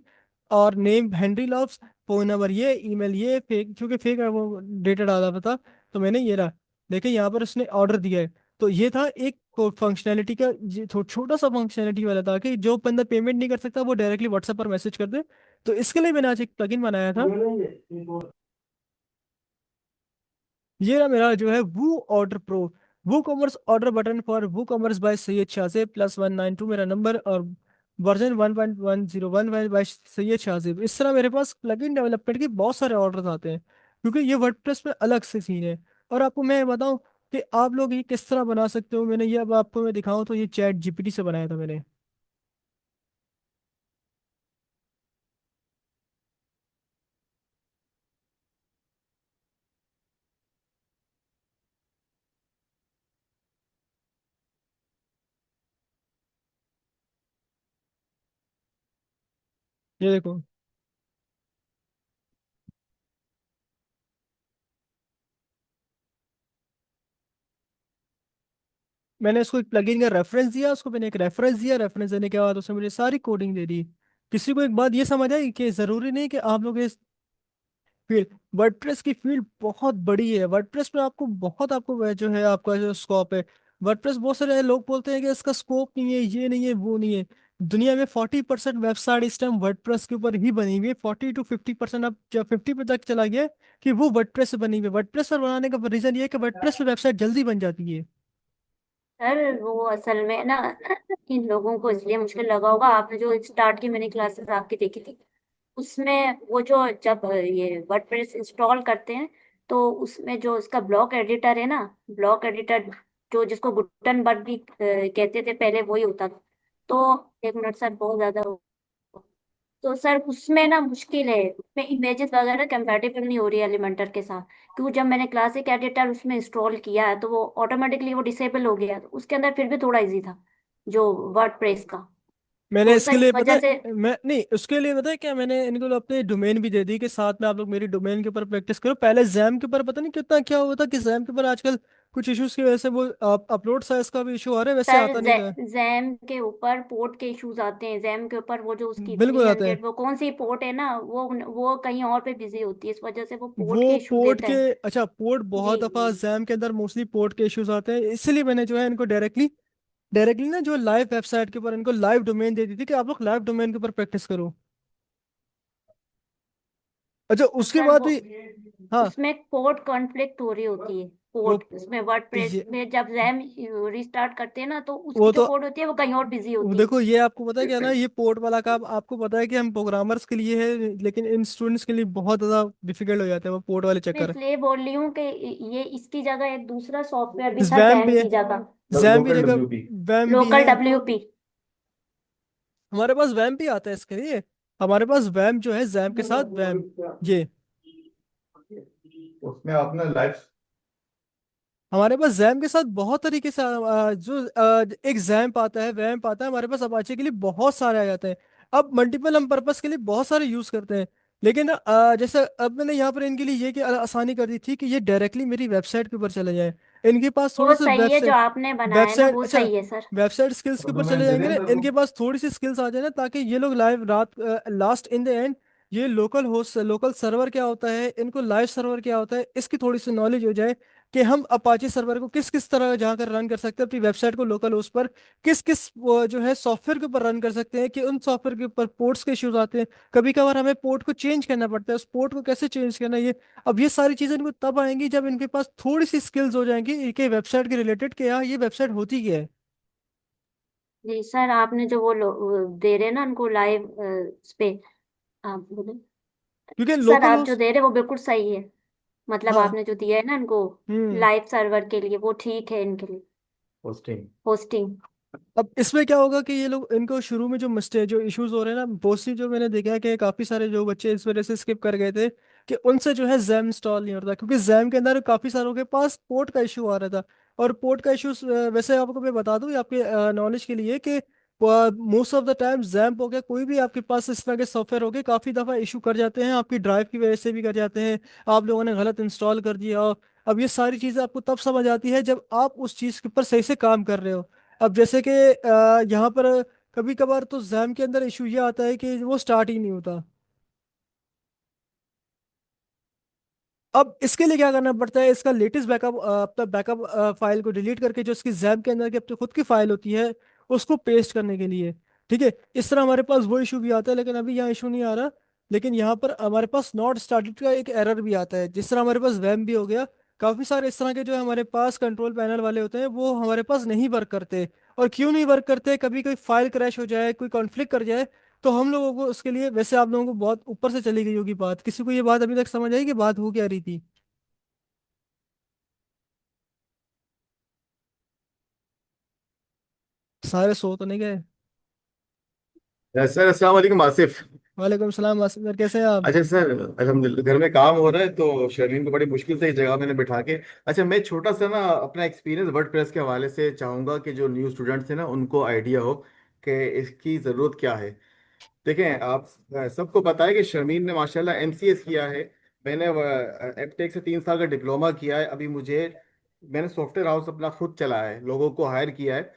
और name Henry loves, phone number ये, ईमेल ये, फेक क्योंकि फेक है वो डेटा डाला हुआ था। तो मैंने ये रहा, देखें यहाँ पर उसने ऑर्डर दिया है। तो ये था एक फंक्शनैलिटी का, ये छोटा सा फंक्शनैलिटी वाला था कि जो बंदा पेमेंट नहीं कर सकता वो डायरेक्टली व्हाट्सएप पर मैसेज कर दे। तो इसके लिए मैंने आज एक प्लगइन बनाया था। ये रहा मेरा जो है वो ऑर्डर प्रो, वो कॉमर्स ऑर्डर बटन फॉर वो कॉमर्स बाय सैयद शाहजेब +192 मेरा नंबर, और वर्जन 1.1011 बाय सैयद शाहजेब। इस तरह मेरे पास प्लगइन डेवलपमेंट के बहुत सारे ऑर्डर्स आते हैं, क्योंकि ये वर्डप्रेस में अलग से सीन है। और आपको मैं बताऊं कि आप लोग ये किस तरह बना सकते हो, मैंने ये अब आपको मैं दिखाऊं तो ये चैट जीपीटी से बनाया था मैंने। ये देखो, मैंने उसको एक प्लगइन का रेफरेंस दिया, उसको मैंने एक रेफरेंस दिया, रेफरेंस देने के बाद उसने मुझे सारी कोडिंग दे दी। किसी को एक बात ये समझ आई कि जरूरी नहीं कि आप लोग इस फील्ड, वर्डप्रेस की फील्ड बहुत बड़ी है। वर्डप्रेस में आपको बहुत, आपको वह जो है आपका जो स्कोप है। वर्डप्रेस, बहुत सारे लोग बोलते हैं कि इसका स्कोप नहीं है, ये नहीं है, वो नहीं है। दुनिया में 40% वेबसाइट इस टाइम वर्डप्रेस के ऊपर ही बनी हुई है। 40 to 50%, अब जब 50 पे तक चला गया है कि वो वर्डप्रेस से बनी हुई है। वर्डप्रेस पर बनाने का रीजन ये है कि वर्डप्रेस पे वेबसाइट जल्दी बन जाती है। सर वो असल में ना इन लोगों को इसलिए मुश्किल लगा होगा, आपने जो स्टार्ट की मैंने क्लासेस आपकी देखी थी, उसमें वो जो जब ये वर्डप्रेस इंस्टॉल करते हैं तो उसमें जो उसका ब्लॉक एडिटर है ना, ब्लॉक एडिटर जो जिसको गुटनबर्ग भी कहते थे पहले, वही होता था। तो एक मिनट सर, बहुत ज्यादा तो सर उसमें ना मुश्किल है, उसमें इमेजेस वगैरह कंपैटिबल नहीं हो रही है एलिमेंटर के साथ। क्योंकि जब मैंने क्लासिक एडिटर उसमें इंस्टॉल किया है तो वो ऑटोमेटिकली वो डिसेबल हो गया, तो उसके अंदर फिर भी थोड़ा इजी था जो वर्डप्रेस का। मैंने तो इसके सर लिए इस पता वजह से है, मैं नहीं उसके लिए पता है क्या, मैंने इनको अपने डोमेन भी दे दी कि साथ में आप लोग मेरी डोमेन के ऊपर प्रैक्टिस करो। पहले जैम के ऊपर पता नहीं कितना क्या हुआ था कि जैम के ऊपर आजकल कुछ इश्यूज की वजह से वो अपलोड साइज का भी इशू आ रहा है, वैसे सर आता नहीं था। जैम के ऊपर पोर्ट के इश्यूज आते हैं, जैम के ऊपर वो जो उसकी थ्री बिल्कुल आता है। हंड्रेड वो कौन सी पोर्ट है ना, वो कहीं और पे बिजी होती है, इस वजह से वो पोर्ट के वो इशू पोर्ट देता के, है। अच्छा पोर्ट, जी बहुत दफा जी। जैम के अंदर मोस्टली पोर्ट के इश्यूज आते हैं, इसलिए मैंने जो है इनको डायरेक्टली डायरेक्टली ना जो लाइव वेबसाइट के ऊपर इनको लाइव डोमेन दे दी थी कि आप लोग लाइव डोमेन के ऊपर प्रैक्टिस करो। अच्छा तो उसके सर बाद वो भी। हाँ। उसमें पोर्ट कॉन्फ्लिक्ट हो रही होती है, वो पोर्ट उसमें वर्डप्रेस ये में जब रैम रिस्टार्ट करते हैं ना तो उसकी वो जो तो पोर्ट होती है वो कहीं और बिजी वो होती देखो, ये आपको पता है क्या ना, ये पोर्ट वाला काम आपको पता है कि हम प्रोग्रामर्स के लिए है, लेकिन इन स्टूडेंट्स के लिए बहुत ज्यादा डिफिकल्ट हो जाता है वो पोर्ट वाले है। मैं चक्कर। इसलिए बोल रही हूँ कि ये इसकी जगह एक दूसरा सॉफ्टवेयर भी था वैम जैम भी है, की जगह, जैम भी लोकल जगह, डब्ल्यूपी। वैम भी लोकल है। डब्ल्यूपी। हमारे पास वैम भी आता है इसके लिए। हमारे पास वैम जो है जैम के साथ वैम, ये उसमें आपने लाइव। हमारे पास जैम के साथ बहुत तरीके से एक जैम्प आता है, वैम्प आता है, हमारे पास अपाचे के लिए बहुत सारे आ जाते हैं। अब मल्टीपल हम पर्पस के लिए बहुत सारे यूज करते हैं। लेकिन जैसे अब मैंने यहाँ पर इनके लिए ये कि आसानी कर दी थी कि ये डायरेक्टली मेरी वेबसाइट के ऊपर चले जाए। इनके पास थोड़ा वो सा सही है जो वेबसाइट आपने बनाया है ना, वेबसाइट वो अच्छा, सही है सर। वेबसाइट स्किल्स के तो ऊपर चले मैं दे जाएंगे दें ना, सर वो। इनके पास थोड़ी सी स्किल्स आ जाए ना, ताकि ये लोग लाइव रात लास्ट इन द एंड ये लोकल होस्ट, लोकल सर्वर क्या होता है, इनको लाइव सर्वर क्या होता है, इसकी थोड़ी सी नॉलेज हो जाए कि हम अपाचे सर्वर को किस किस तरह जाकर रन कर सकते हैं, अपनी वेबसाइट को लोकल होस्ट पर किस किस जो है सॉफ्टवेयर के ऊपर रन कर सकते हैं, कि उन सॉफ्टवेयर के ऊपर पोर्ट्स के इश्यूज आते हैं, कभी कभार हमें पोर्ट को चेंज करना पड़ता है, उस पोर्ट को कैसे चेंज करना है ये। अब ये सारी चीजें इनको तब आएंगी जब इनके पास थोड़ी सी स्किल्स हो जाएंगी इनके वेबसाइट के रिलेटेड, कि यार ये वेबसाइट होती क्या है। जी सर, आपने जो वो दे रहे हैं ना उनको लाइव इस पे, आप बोले क्योंकि सर, लोकल आप जो होस्ट। दे रहे हैं वो बिल्कुल सही है। मतलब हाँ। आपने जो दिया है ना इनको हम्म। लाइव सर्वर के लिए, वो ठीक है इनके लिए, पोस्टिंग। होस्टिंग। अब इसमें क्या होगा कि ये लोग, इनको शुरू में जो मिस्टेक, जो इश्यूज हो रहे हैं ना, मोस्टली जो मैंने देखा है कि काफी सारे जो बच्चे इस वजह से स्किप कर गए थे कि उनसे जो है जैम इंस्टॉल नहीं होता, क्योंकि जैम के अंदर काफी सारों के पास पोर्ट का इशू आ रहा था। और पोर्ट का इशू, वैसे आपको मैं बता दूं, ये आपके नॉलेज के लिए, कि most of the time XAMPP हो गया, कोई भी आपके पास इस तरह के सॉफ्टवेयर हो गए, काफी दफा इशू कर जाते हैं, आपकी ड्राइव की वजह से भी कर जाते हैं, आप लोगों ने गलत इंस्टॉल कर दिया। अब ये सारी चीजें आपको तब समझ आती है जब आप उस चीज के ऊपर सही से काम कर रहे हो। अब जैसे कि यहाँ पर कभी कभार तो जैम के अंदर इशू ये आता है कि वो स्टार्ट ही नहीं होता। अब इसके लिए क्या करना पड़ता है, इसका लेटेस्ट बैकअप, अपना बैकअप फाइल को डिलीट करके जो इसकी जैम के अंदर की अपनी खुद की फाइल होती है उसको पेस्ट करने के लिए, ठीक है, इस तरह हमारे पास वो इशू भी आता है, लेकिन अभी यहाँ इशू नहीं आ रहा। लेकिन यहाँ पर हमारे पास नॉट स्टार्टेड का एक एरर भी आता है, जिस तरह हमारे पास वैम भी हो गया, काफी सारे इस तरह के जो हमारे पास कंट्रोल पैनल वाले होते हैं वो हमारे पास नहीं वर्क करते। और क्यों नहीं वर्क करते, कभी कोई फाइल क्रैश हो जाए, कोई कॉन्फ्लिक्ट कर जाए, तो हम लोगों को उसके लिए, वैसे आप लोगों को बहुत ऊपर से चली गई होगी बात, किसी को ये बात अभी तक समझ आई कि बात हो क्या रही थी। सारे सो तो नहीं गए। सर अस्सलाम वालेकुम आसिफ। वालेकुम सलाम आसिफ सर, कैसे हैं आप। अच्छा सर, अल्हम्दुलिल्लाह घर में काम हो रहा है तो शर्मीन को बड़ी मुश्किल से इस जगह मैंने बिठा के। अच्छा, मैं छोटा सा ना अपना एक्सपीरियंस वर्डप्रेस के हवाले से चाहूँगा कि जो न्यू स्टूडेंट्स हैं ना उनको आइडिया हो कि इसकी ज़रूरत क्या है। देखें आप, सबको पता है कि शर्मीन ने माशाल्लाह एमसीएस किया है। मैंने एमटेक से 3 साल का डिप्लोमा किया है। अभी मुझे मैंने सॉफ्टवेयर हाउस अपना खुद चलाया है, लोगों को हायर किया है।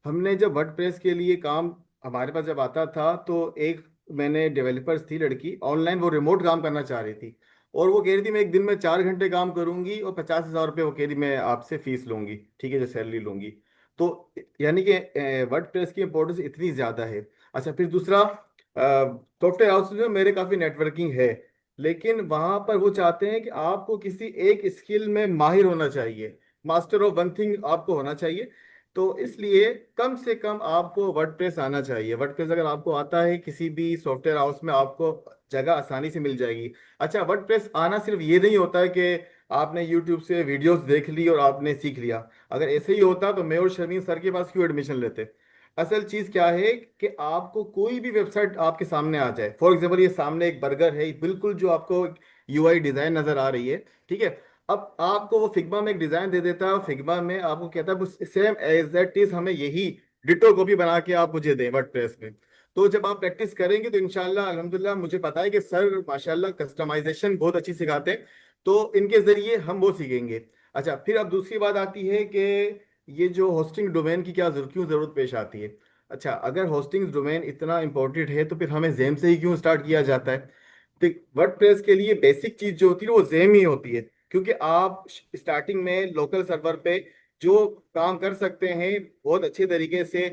हमने जब वर्डप्रेस के लिए काम हमारे पास जब आता था, तो एक मैंने डेवलपर्स थी लड़की ऑनलाइन, वो रिमोट काम करना चाह रही थी, और वो कह रही थी मैं एक दिन में 4 घंटे काम करूंगी और 50,000 रुपये वो कह रही मैं आपसे फीस लूंगी, ठीक है, जो सैलरी लूंगी। तो यानी कि वर्डप्रेस की इंपॉर्टेंस इतनी ज़्यादा है। अच्छा, फिर दूसरा, सॉफ्टवेयर हाउस में मेरे काफ़ी नेटवर्किंग है, लेकिन वहां पर वो चाहते हैं कि आपको किसी एक स्किल में माहिर होना चाहिए, मास्टर ऑफ वन थिंग आपको होना चाहिए। तो इसलिए कम से कम आपको वर्डप्रेस आना चाहिए। वर्डप्रेस अगर आपको आता है किसी भी सॉफ्टवेयर हाउस में, आपको जगह आसानी से मिल जाएगी। अच्छा, वर्डप्रेस आना सिर्फ ये नहीं होता है कि आपने यूट्यूब से वीडियोस देख ली और आपने सीख लिया। अगर ऐसे ही होता तो मैं और शर्मीन सर के पास क्यों एडमिशन लेते। असल चीज क्या है कि आपको कोई भी वेबसाइट आपके सामने आ जाए, फॉर एग्जाम्पल ये सामने एक बर्गर है बिल्कुल जो आपको यूआई डिजाइन नजर आ रही है, ठीक है। अब आपको वो फिग्मा में एक डिजाइन दे देता है, फिग्मा में आपको कहता है सेम एज इट इज हमें यही डिटो कॉपी बना के आप मुझे दें वर्डप्रेस में। तो जब आप प्रैक्टिस करेंगे तो इंशाल्लाह अल्हम्दुलिल्लाह, मुझे पता है कि सर माशाल्लाह कस्टमाइजेशन बहुत अच्छी सिखाते हैं, तो इनके जरिए हम वो सीखेंगे। अच्छा, फिर अब दूसरी बात आती है कि ये जो होस्टिंग डोमेन की क्यों जरूरत पेश आती है। अच्छा, अगर होस्टिंग डोमेन इतना इंपॉर्टेंट है तो फिर हमें जेम से ही क्यों स्टार्ट किया जाता है। तो वर्डप्रेस के लिए बेसिक चीज जो होती है वो जेम ही होती है, क्योंकि आप स्टार्टिंग में लोकल सर्वर पे जो काम कर सकते हैं बहुत अच्छे तरीके से,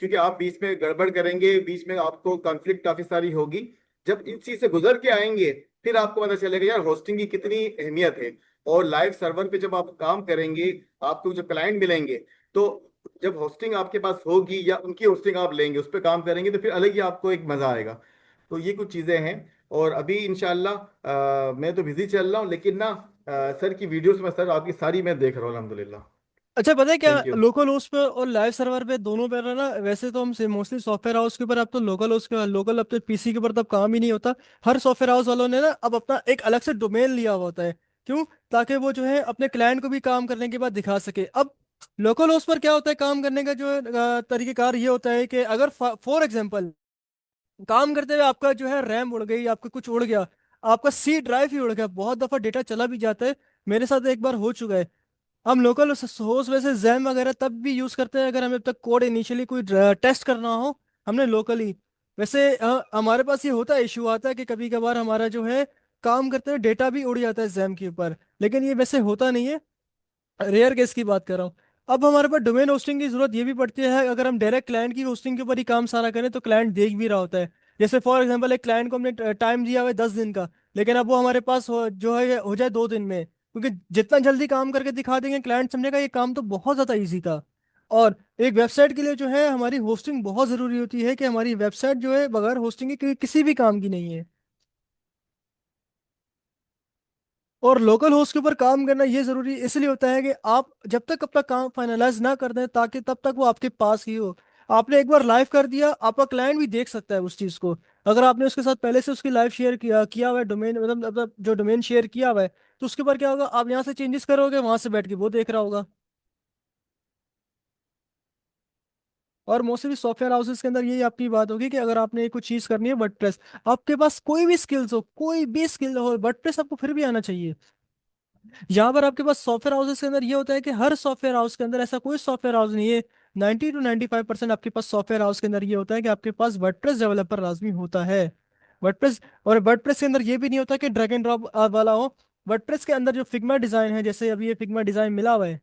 क्योंकि आप बीच में गड़बड़ करेंगे, बीच में आपको कॉन्फ्लिक्ट काफी सारी होगी। जब इस चीज से गुजर के आएंगे फिर आपको पता चलेगा यार होस्टिंग की कितनी अहमियत है। और लाइव सर्वर पे जब आप काम करेंगे, आपको जब क्लाइंट मिलेंगे, तो जब होस्टिंग आपके पास होगी या उनकी होस्टिंग आप लेंगे, उस पर काम करेंगे, तो फिर अलग ही आपको एक मजा आएगा। तो ये कुछ चीजें हैं। और अभी इंशाल्लाह मैं तो बिजी चल रहा हूँ, लेकिन ना सर की वीडियोस में सर आपकी सारी मैं देख रहा हूँ अल्हम्दुलिल्लाह। अच्छा, पता है क्या, थैंक यू। लोकल होस्ट पे और लाइव सर्वर पे दोनों पे है ना, वैसे तो हम से मोस्टली सॉफ्टवेयर हाउस के ऊपर, अब तो लोकल होस्ट के लोकल अब तो पीसी के ऊपर तब काम ही नहीं होता। हर सॉफ्टवेयर हाउस वालों ने ना अब अपना एक अलग से डोमेन लिया हुआ होता है। क्यों? ताकि वो जो है अपने क्लाइंट को भी काम करने के बाद दिखा सके। अब लोकल होस्ट पर क्या होता है, काम करने का जो तरीकेकार ये होता है कि अगर फॉर एग्जाम्पल काम करते हुए आपका जो है रैम उड़ गई, आपका कुछ उड़ गया, आपका सी ड्राइव ही उड़ गया, बहुत दफा डेटा चला भी जाता है। मेरे साथ एक बार हो चुका है। हम लोकल सोर्स वैसे जैम वगैरह तब भी यूज करते हैं अगर हमें अब तक कोड इनिशियली कोई टेस्ट करना हो, हमने लोकली। वैसे हमारे पास ये होता है, इशू आता है कि कभी कभार हमारा जो है काम करते हुए डेटा भी उड़ जाता है जैम के ऊपर, लेकिन ये वैसे होता नहीं है, रेयर केस की बात कर रहा हूँ। अब हमारे पास डोमेन होस्टिंग की जरूरत ये भी पड़ती है, अगर हम डायरेक्ट क्लाइंट की होस्टिंग के ऊपर ही काम सारा करें तो क्लाइंट देख भी रहा होता है। जैसे फॉर एग्जांपल एक क्लाइंट को हमने टाइम दिया हुआ है 10 दिन का, लेकिन अब वो हमारे पास जो है हो जाए 2 दिन में, क्योंकि जितना जल्दी काम करके दिखा देंगे क्लाइंट समझेगा ये काम तो बहुत ज्यादा ईजी था। और एक वेबसाइट के लिए जो है हमारी होस्टिंग बहुत जरूरी होती है, कि हमारी वेबसाइट जो है बगैर होस्टिंग के किसी भी काम की नहीं है। और लोकल होस्ट के ऊपर काम करना ये जरूरी इसलिए होता है कि आप जब तक अपना काम फाइनलाइज ना कर दें, ताकि तब तक वो आपके पास ही हो। आपने एक बार लाइव कर दिया, आपका क्लाइंट भी देख सकता है उस चीज को। अगर आपने उसके साथ पहले से उसकी लाइव शेयर किया हुआ है डोमेन, मतलब जो डोमेन शेयर किया हुआ है, तो उसके ऊपर क्या होगा, आप यहाँ से चेंजेस करोगे, वहां से बैठ के वो देख रहा होगा। और मोस्टली सॉफ्टवेयर हाउसेस के अंदर यही आपकी बात होगी कि अगर आपने कुछ चीज करनी है वर्डप्रेस, आपके पास कोई भी स्किल्स हो, कोई भी स्किल हो, वर्डप्रेस आपको फिर भी आना चाहिए। यहाँ पर आपके पास सॉफ्टवेयर हाउसेस के अंदर ये होता है कि हर सॉफ्टवेयर हाउस के अंदर, ऐसा कोई सॉफ्टवेयर हाउस नहीं है, 90 to 95% आपके पास सॉफ्टवेयर हाउस के अंदर ये होता है कि आपके पास वर्डप्रेस डेवलपर लाजमी होता है। वर्डप्रेस, और वर्डप्रेस के अंदर ये भी नहीं होता कि ड्रैग एंड ड्रॉप वाला हो। वर्डप्रेस के अंदर जो फिग्मा डिजाइन है, जैसे अभी ये फिग्मा डिजाइन मिला हुआ है,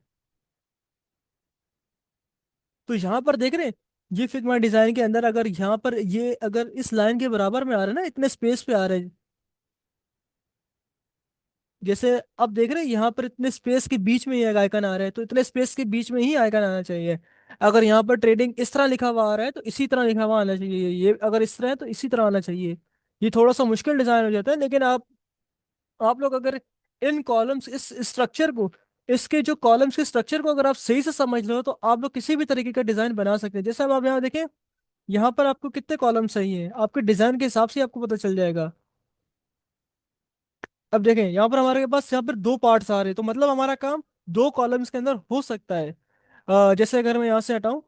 तो यहाँ पर देख रहे हैं, ये फिग्मा डिजाइन के अंदर अगर यहाँ पर ये अगर इस लाइन के बराबर में आ रहा है ना, इतने स्पेस पे आ रहे हैं, जैसे अब देख रहे हैं यहाँ पर इतने स्पेस के बीच में ये आइकन आ रहा है, तो इतने स्पेस के बीच में ही आइकन आना चाहिए। अगर यहाँ पर ट्रेडिंग इस तरह लिखा हुआ आ रहा है तो इसी तरह लिखा हुआ आना चाहिए, ये अगर इस तरह है तो इसी तरह आना चाहिए। ये थोड़ा सा मुश्किल डिजाइन हो जाता है, लेकिन आप लोग अगर इन कॉलम्स, इस स्ट्रक्चर को, इसके जो कॉलम्स के स्ट्रक्चर को अगर आप सही से समझ लो, तो आप लोग किसी भी तरीके का डिजाइन बना सकते हैं। जैसे अब आप यहाँ देखें, यहाँ पर आपको कितने कॉलम सही है, आपके डिजाइन के हिसाब से आपको पता चल जाएगा। अब देखें यहाँ पर हमारे पास यहाँ पर दो पार्ट्स आ रहे हैं, तो मतलब हमारा काम दो कॉलम्स के अंदर हो सकता है। जैसे अगर मैं यहाँ से हटाऊं,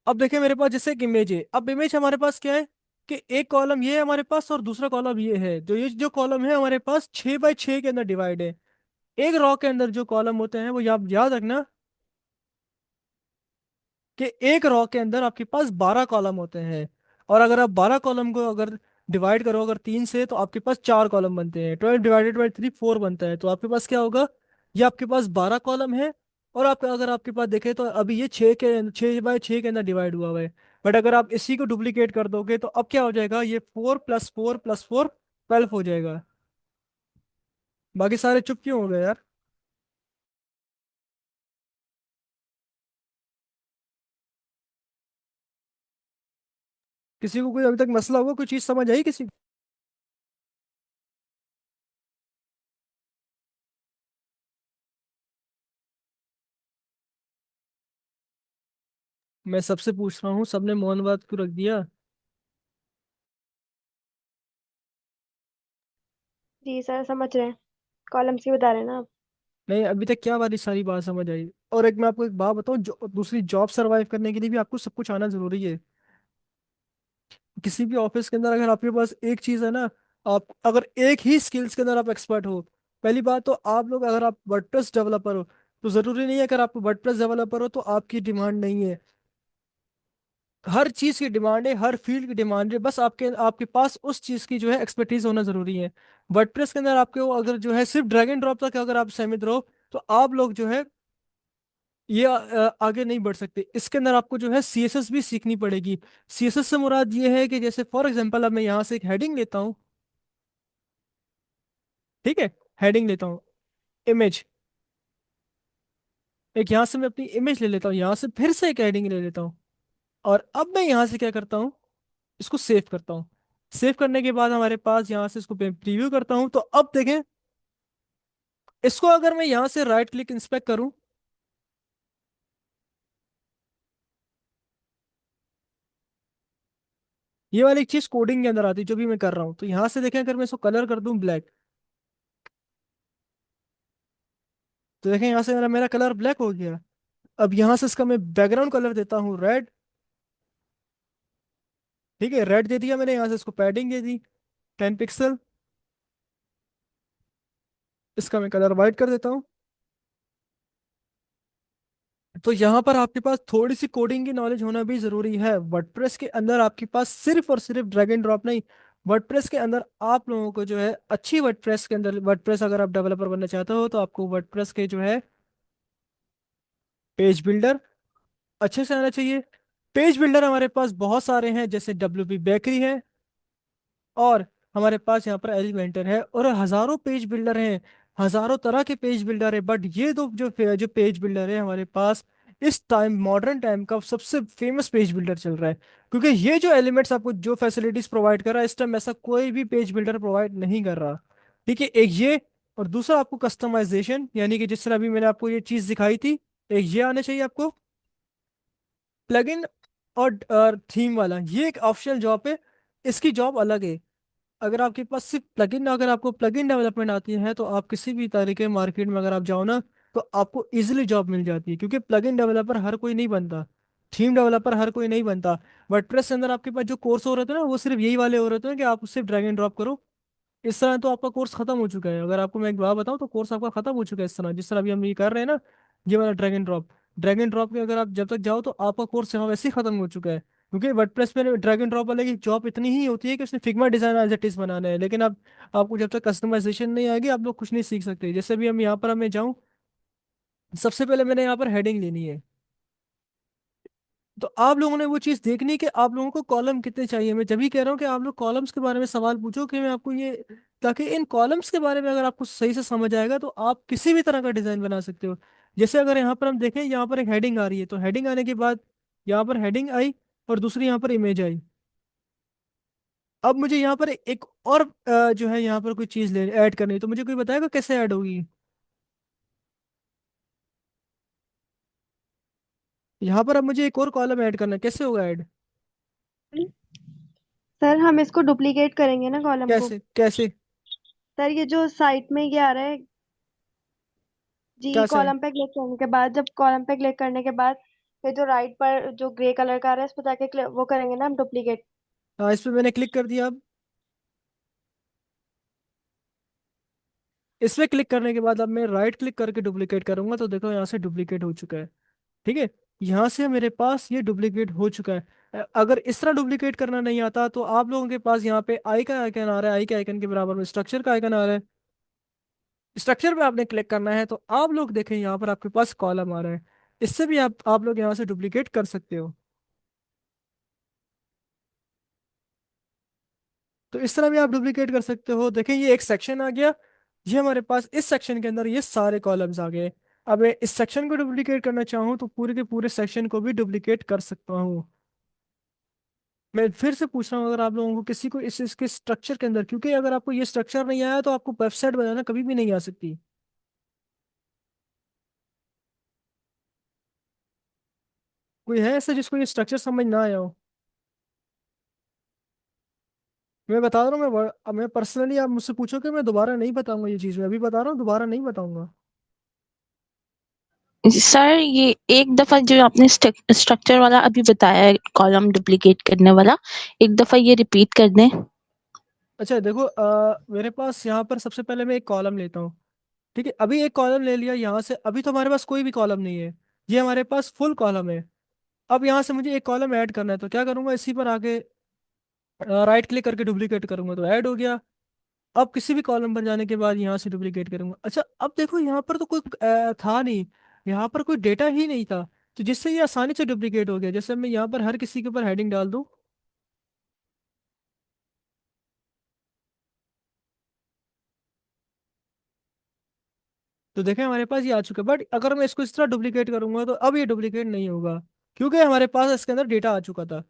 अब देखें मेरे पास जैसे एक इमेज है, अब इमेज हमारे पास क्या है, कि एक कॉलम ये है हमारे पास और दूसरा कॉलम ये है, जो ये जो कॉलम है हमारे पास 6 बाय 6 के अंदर डिवाइड है। एक रॉ के अंदर जो कॉलम होते हैं वो याद रखना कि एक रॉ के अंदर आपके पास 12 कॉलम होते हैं। और अगर आप 12 कॉलम को अगर डिवाइड करो अगर 3 से, तो आपके पास 4 कॉलम बनते हैं। 12 डिवाइडेड बाई 3 4 बनता है। तो आपके पास क्या होगा, ये आपके पास 12 कॉलम है। और आप अगर आपके पास देखें तो अभी ये 6 बाई 6 के अंदर डिवाइड हुआ है। बट अगर आप इसी को डुप्लीकेट कर दोगे तो अब क्या हो जाएगा, ये 4 + 4 + 4 12 हो जाएगा। बाकी सारे चुप क्यों हो गए यार? किसी को कोई अभी तक मसला हुआ, कोई चीज समझ आई किसी को? मैं सबसे पूछ रहा हूँ, सबने मौन बात क्यों रख दिया? जी सर समझ रहे हैं, कॉलम्स की बता रहे हैं ना आप। नहीं, अभी तक क्या वाली सारी बात समझ आई? और एक मैं आपको एक बात बताऊं, जो दूसरी जॉब सरवाइव करने के लिए भी आपको सब कुछ आना जरूरी है। किसी भी ऑफिस के अंदर अगर आपके पास एक चीज है ना, आप अगर एक ही स्किल्स के अंदर आप एक्सपर्ट हो। पहली बात तो आप लोग, अगर आप वर्डप्रेस डेवलपर हो तो जरूरी नहीं है अगर आप वर्डप्रेस डेवलपर हो तो आपकी डिमांड नहीं है। हर चीज की डिमांड है, हर फील्ड की डिमांड है, बस आपके आपके पास उस चीज की जो है एक्सपर्टीज होना जरूरी है। वर्डप्रेस के अंदर आपके वो अगर जो है सिर्फ ड्रैग एंड ड्रॉप तक अगर आप सीमित रहो तो आप लोग जो है ये आगे नहीं बढ़ सकते। इसके अंदर आपको जो है सीएसएस भी सीखनी पड़ेगी। सीएसएस से मुराद ये है कि जैसे फॉर एग्जांपल अब मैं यहाँ से एक हेडिंग लेता हूँ। ठीक है, हेडिंग लेता हूँ, इमेज। एक यहाँ से मैं अपनी इमेज ले लेता हूँ, यहाँ से फिर से एक हेडिंग ले लेता हूँ। और अब मैं यहाँ से क्या करता हूँ, इसको सेव करता हूँ। सेव करने के बाद हमारे पास यहाँ से इसको प्रीव्यू करता हूँ। तो अब देखें, इसको अगर मैं यहाँ से राइट क्लिक इंस्पेक्ट करूँ, ये वाली चीज कोडिंग के अंदर आती है जो भी मैं कर रहा हूँ। तो यहाँ से देखें, अगर मैं इसको कलर कर दूं ब्लैक, तो देखें यहाँ से मेरा मेरा कलर ब्लैक हो गया। अब यहाँ से इसका मैं बैकग्राउंड कलर देता हूँ रेड। ठीक है, रेड दे दिया मैंने। यहाँ से इसको पैडिंग दे दी 10 पिक्सल। इसका मैं कलर वाइट कर देता हूँ। तो यहाँ पर आपके पास थोड़ी सी कोडिंग की नॉलेज होना भी जरूरी है। वर्डप्रेस के अंदर आपके पास सिर्फ और सिर्फ ड्रैग एंड ड्रॉप नहीं, वर्डप्रेस के अंदर आप लोगों को जो है अच्छी वर्डप्रेस के अंदर, वर्डप्रेस अगर आप डेवलपर बनना चाहते हो तो आपको वर्डप्रेस के जो है पेज बिल्डर अच्छे से आना चाहिए। पेज बिल्डर हमारे पास बहुत सारे हैं, जैसे WP बेकरी है, और हमारे पास यहाँ पर एलिमेंटर है, और हजारों पेज बिल्डर हैं। हजारों तरह के पेज बिल्डर है। बट ये दो जो पेज बिल्डर है हमारे पास इस टाइम, मॉडर्न टाइम का सबसे फेमस पेज बिल्डर चल रहा है। क्योंकि ये जो एलिमेंट्स आपको जो फैसिलिटीज प्रोवाइड कर रहा है इस टाइम ऐसा कोई भी पेज बिल्डर प्रोवाइड नहीं कर रहा। ठीक है, एक ये। और दूसरा आपको कस्टमाइजेशन, यानी कि जिस तरह अभी मैंने आपको ये चीज दिखाई थी, एक ये आना चाहिए आपको प्लगइन और थीम वाला। ये एक ऑप्शनल जॉब है, इसकी जॉब अलग है। अगर आपके पास सिर्फ प्लगइन, अगर आपको प्लगइन डेवलपमेंट आती है तो आप किसी भी तरीके मार्केट में अगर आप जाओ ना तो आपको इजीली जॉब मिल जाती है। क्योंकि प्लगइन डेवलपर हर कोई नहीं बनता, थीम डेवलपर हर कोई नहीं बनता। वर्डप्रेस के अंदर आपके पास जो कोर्स हो रहे थे ना वो सिर्फ यही वाले हो रहे थे कि आप सिर्फ ड्रैग एंड ड्रॉप करो। इस तरह तो आपका कोर्स खत्म हो चुका है। अगर आपको मैं एक बात बताऊं तो कोर्स आपका खत्म हो चुका है। इस तरह जिस तरह अभी हम ये कर रहे हैं ना, ये वाला ड्रैग एंड ड्रॉप के अगर आप जब तक जाओ तो आपका कोर्स यहाँ वैसे ही खत्म हो चुका है। क्योंकि वर्डप्रेस में ड्रैग एंड ड्रॉप वाले की जॉब इतनी ही होती है कि उसने Figma design as it is बनाना है। लेकिन अब आपको जब तक कस्टमाइजेशन नहीं आएगी आप लोग कुछ नहीं सीख सकते। जैसे भी हम यहाँ पर हमें जाऊँ, सबसे पहले मैंने यहाँ पर हेडिंग लेनी है। तो आप लोगों ने वो चीज़ देखनी है कि आप लोगों को कॉलम कितने चाहिए। मैं जब भी कह रहा हूँ कि आप लोग कॉलम्स के बारे में सवाल पूछो कि मैं आपको ये, ताकि इन कॉलम्स के बारे में अगर आपको सही से समझ आएगा तो आप किसी भी तरह का डिज़ाइन बना सकते हो। जैसे अगर यहाँ पर हम देखें, यहाँ पर एक हेडिंग आ रही है, तो हेडिंग आने के बाद यहाँ पर हेडिंग आई और दूसरी यहाँ पर इमेज आई। अब मुझे यहाँ पर एक और जो है यहाँ पर कोई चीज़ ले ऐड करनी है, तो मुझे कोई बताएगा कैसे ऐड होगी? यहाँ पर अब मुझे एक और कॉलम ऐड करना है, कैसे होगा ऐड? सर हम इसको डुप्लीकेट करेंगे ना कॉलम को। कैसे कैसे? सर ये जो साइट में ये आ रहा है, जी क्या सर? कॉलम पे क्लिक करने के बाद, जब कॉलम पे क्लिक करने के बाद ये जो राइट पर जो ग्रे कलर का आ रहा है इस पर जाके वो करेंगे ना हम डुप्लीकेट। हाँ, इस पर मैंने क्लिक कर दिया। अब इस पे क्लिक करने के बाद अब मैं राइट क्लिक करके डुप्लीकेट करूंगा तो देखो यहाँ से डुप्लीकेट हो चुका है। ठीक है, यहाँ से मेरे पास ये डुप्लीकेट हो चुका है। अगर इस तरह डुप्लीकेट करना नहीं आता तो आप लोगों के पास यहाँ पे आई का आइकन आ रहा है, आई के आइकन के बराबर में स्ट्रक्चर का आइकन आ रहा है। स्ट्रक्चर पे आपने क्लिक करना है तो आप लोग देखें यहाँ पर आपके पास कॉलम आ रहा है। इससे भी आप लोग यहाँ से डुप्लीकेट कर सकते हो। तो इस तरह भी आप डुप्लीकेट कर सकते हो। देखें ये एक सेक्शन आ गया, ये हमारे पास इस सेक्शन के अंदर ये सारे कॉलम्स आ गए। अब मैं इस सेक्शन को डुप्लीकेट करना चाहूँ तो पूरे के पूरे सेक्शन को भी डुप्लीकेट कर सकता हूँ। मैं फिर से पूछ रहा हूँ, अगर आप लोगों को किसी को इस इसके स्ट्रक्चर के अंदर, क्योंकि अगर आपको ये स्ट्रक्चर नहीं आया तो आपको वेबसाइट बनाना कभी भी नहीं आ सकती। कोई है ऐसा जिसको ये स्ट्रक्चर समझ ना आया हो? मैं बता रहा हूँ, अब मैं पर्सनली, आप मुझसे पूछोगे मैं दोबारा नहीं बताऊंगा ये चीज़, मैं अभी बता रहा हूँ दोबारा नहीं बताऊंगा। सर ये एक दफा जो आपने स्ट्रक्चर वाला अभी बताया है, कॉलम डुप्लीकेट करने वाला, एक दफा ये रिपीट कर दें। अच्छा देखो, मेरे पास यहाँ पर सबसे पहले मैं एक कॉलम लेता हूँ। ठीक है, अभी एक कॉलम ले लिया यहाँ से, अभी तो हमारे पास कोई भी कॉलम नहीं है, ये हमारे पास फुल कॉलम है। अब यहाँ से मुझे एक कॉलम ऐड करना है तो क्या करूँगा, इसी पर आके राइट क्लिक करके डुप्लीकेट करूंगा तो ऐड हो गया। अब किसी भी कॉलम पर जाने के बाद यहाँ से डुप्लीकेट करूंगा। अच्छा अब देखो यहाँ पर तो कोई था नहीं, यहाँ पर कोई डेटा ही नहीं था, तो जिससे ये आसानी से डुप्लीकेट हो गया। जैसे मैं यहाँ पर हर किसी के ऊपर हेडिंग डाल दूँ तो देखें हमारे पास ये आ चुका है। बट अगर मैं इसको इस तरह डुप्लीकेट करूंगा तो अब ये डुप्लीकेट नहीं होगा, क्योंकि हमारे पास इसके अंदर डेटा आ चुका था।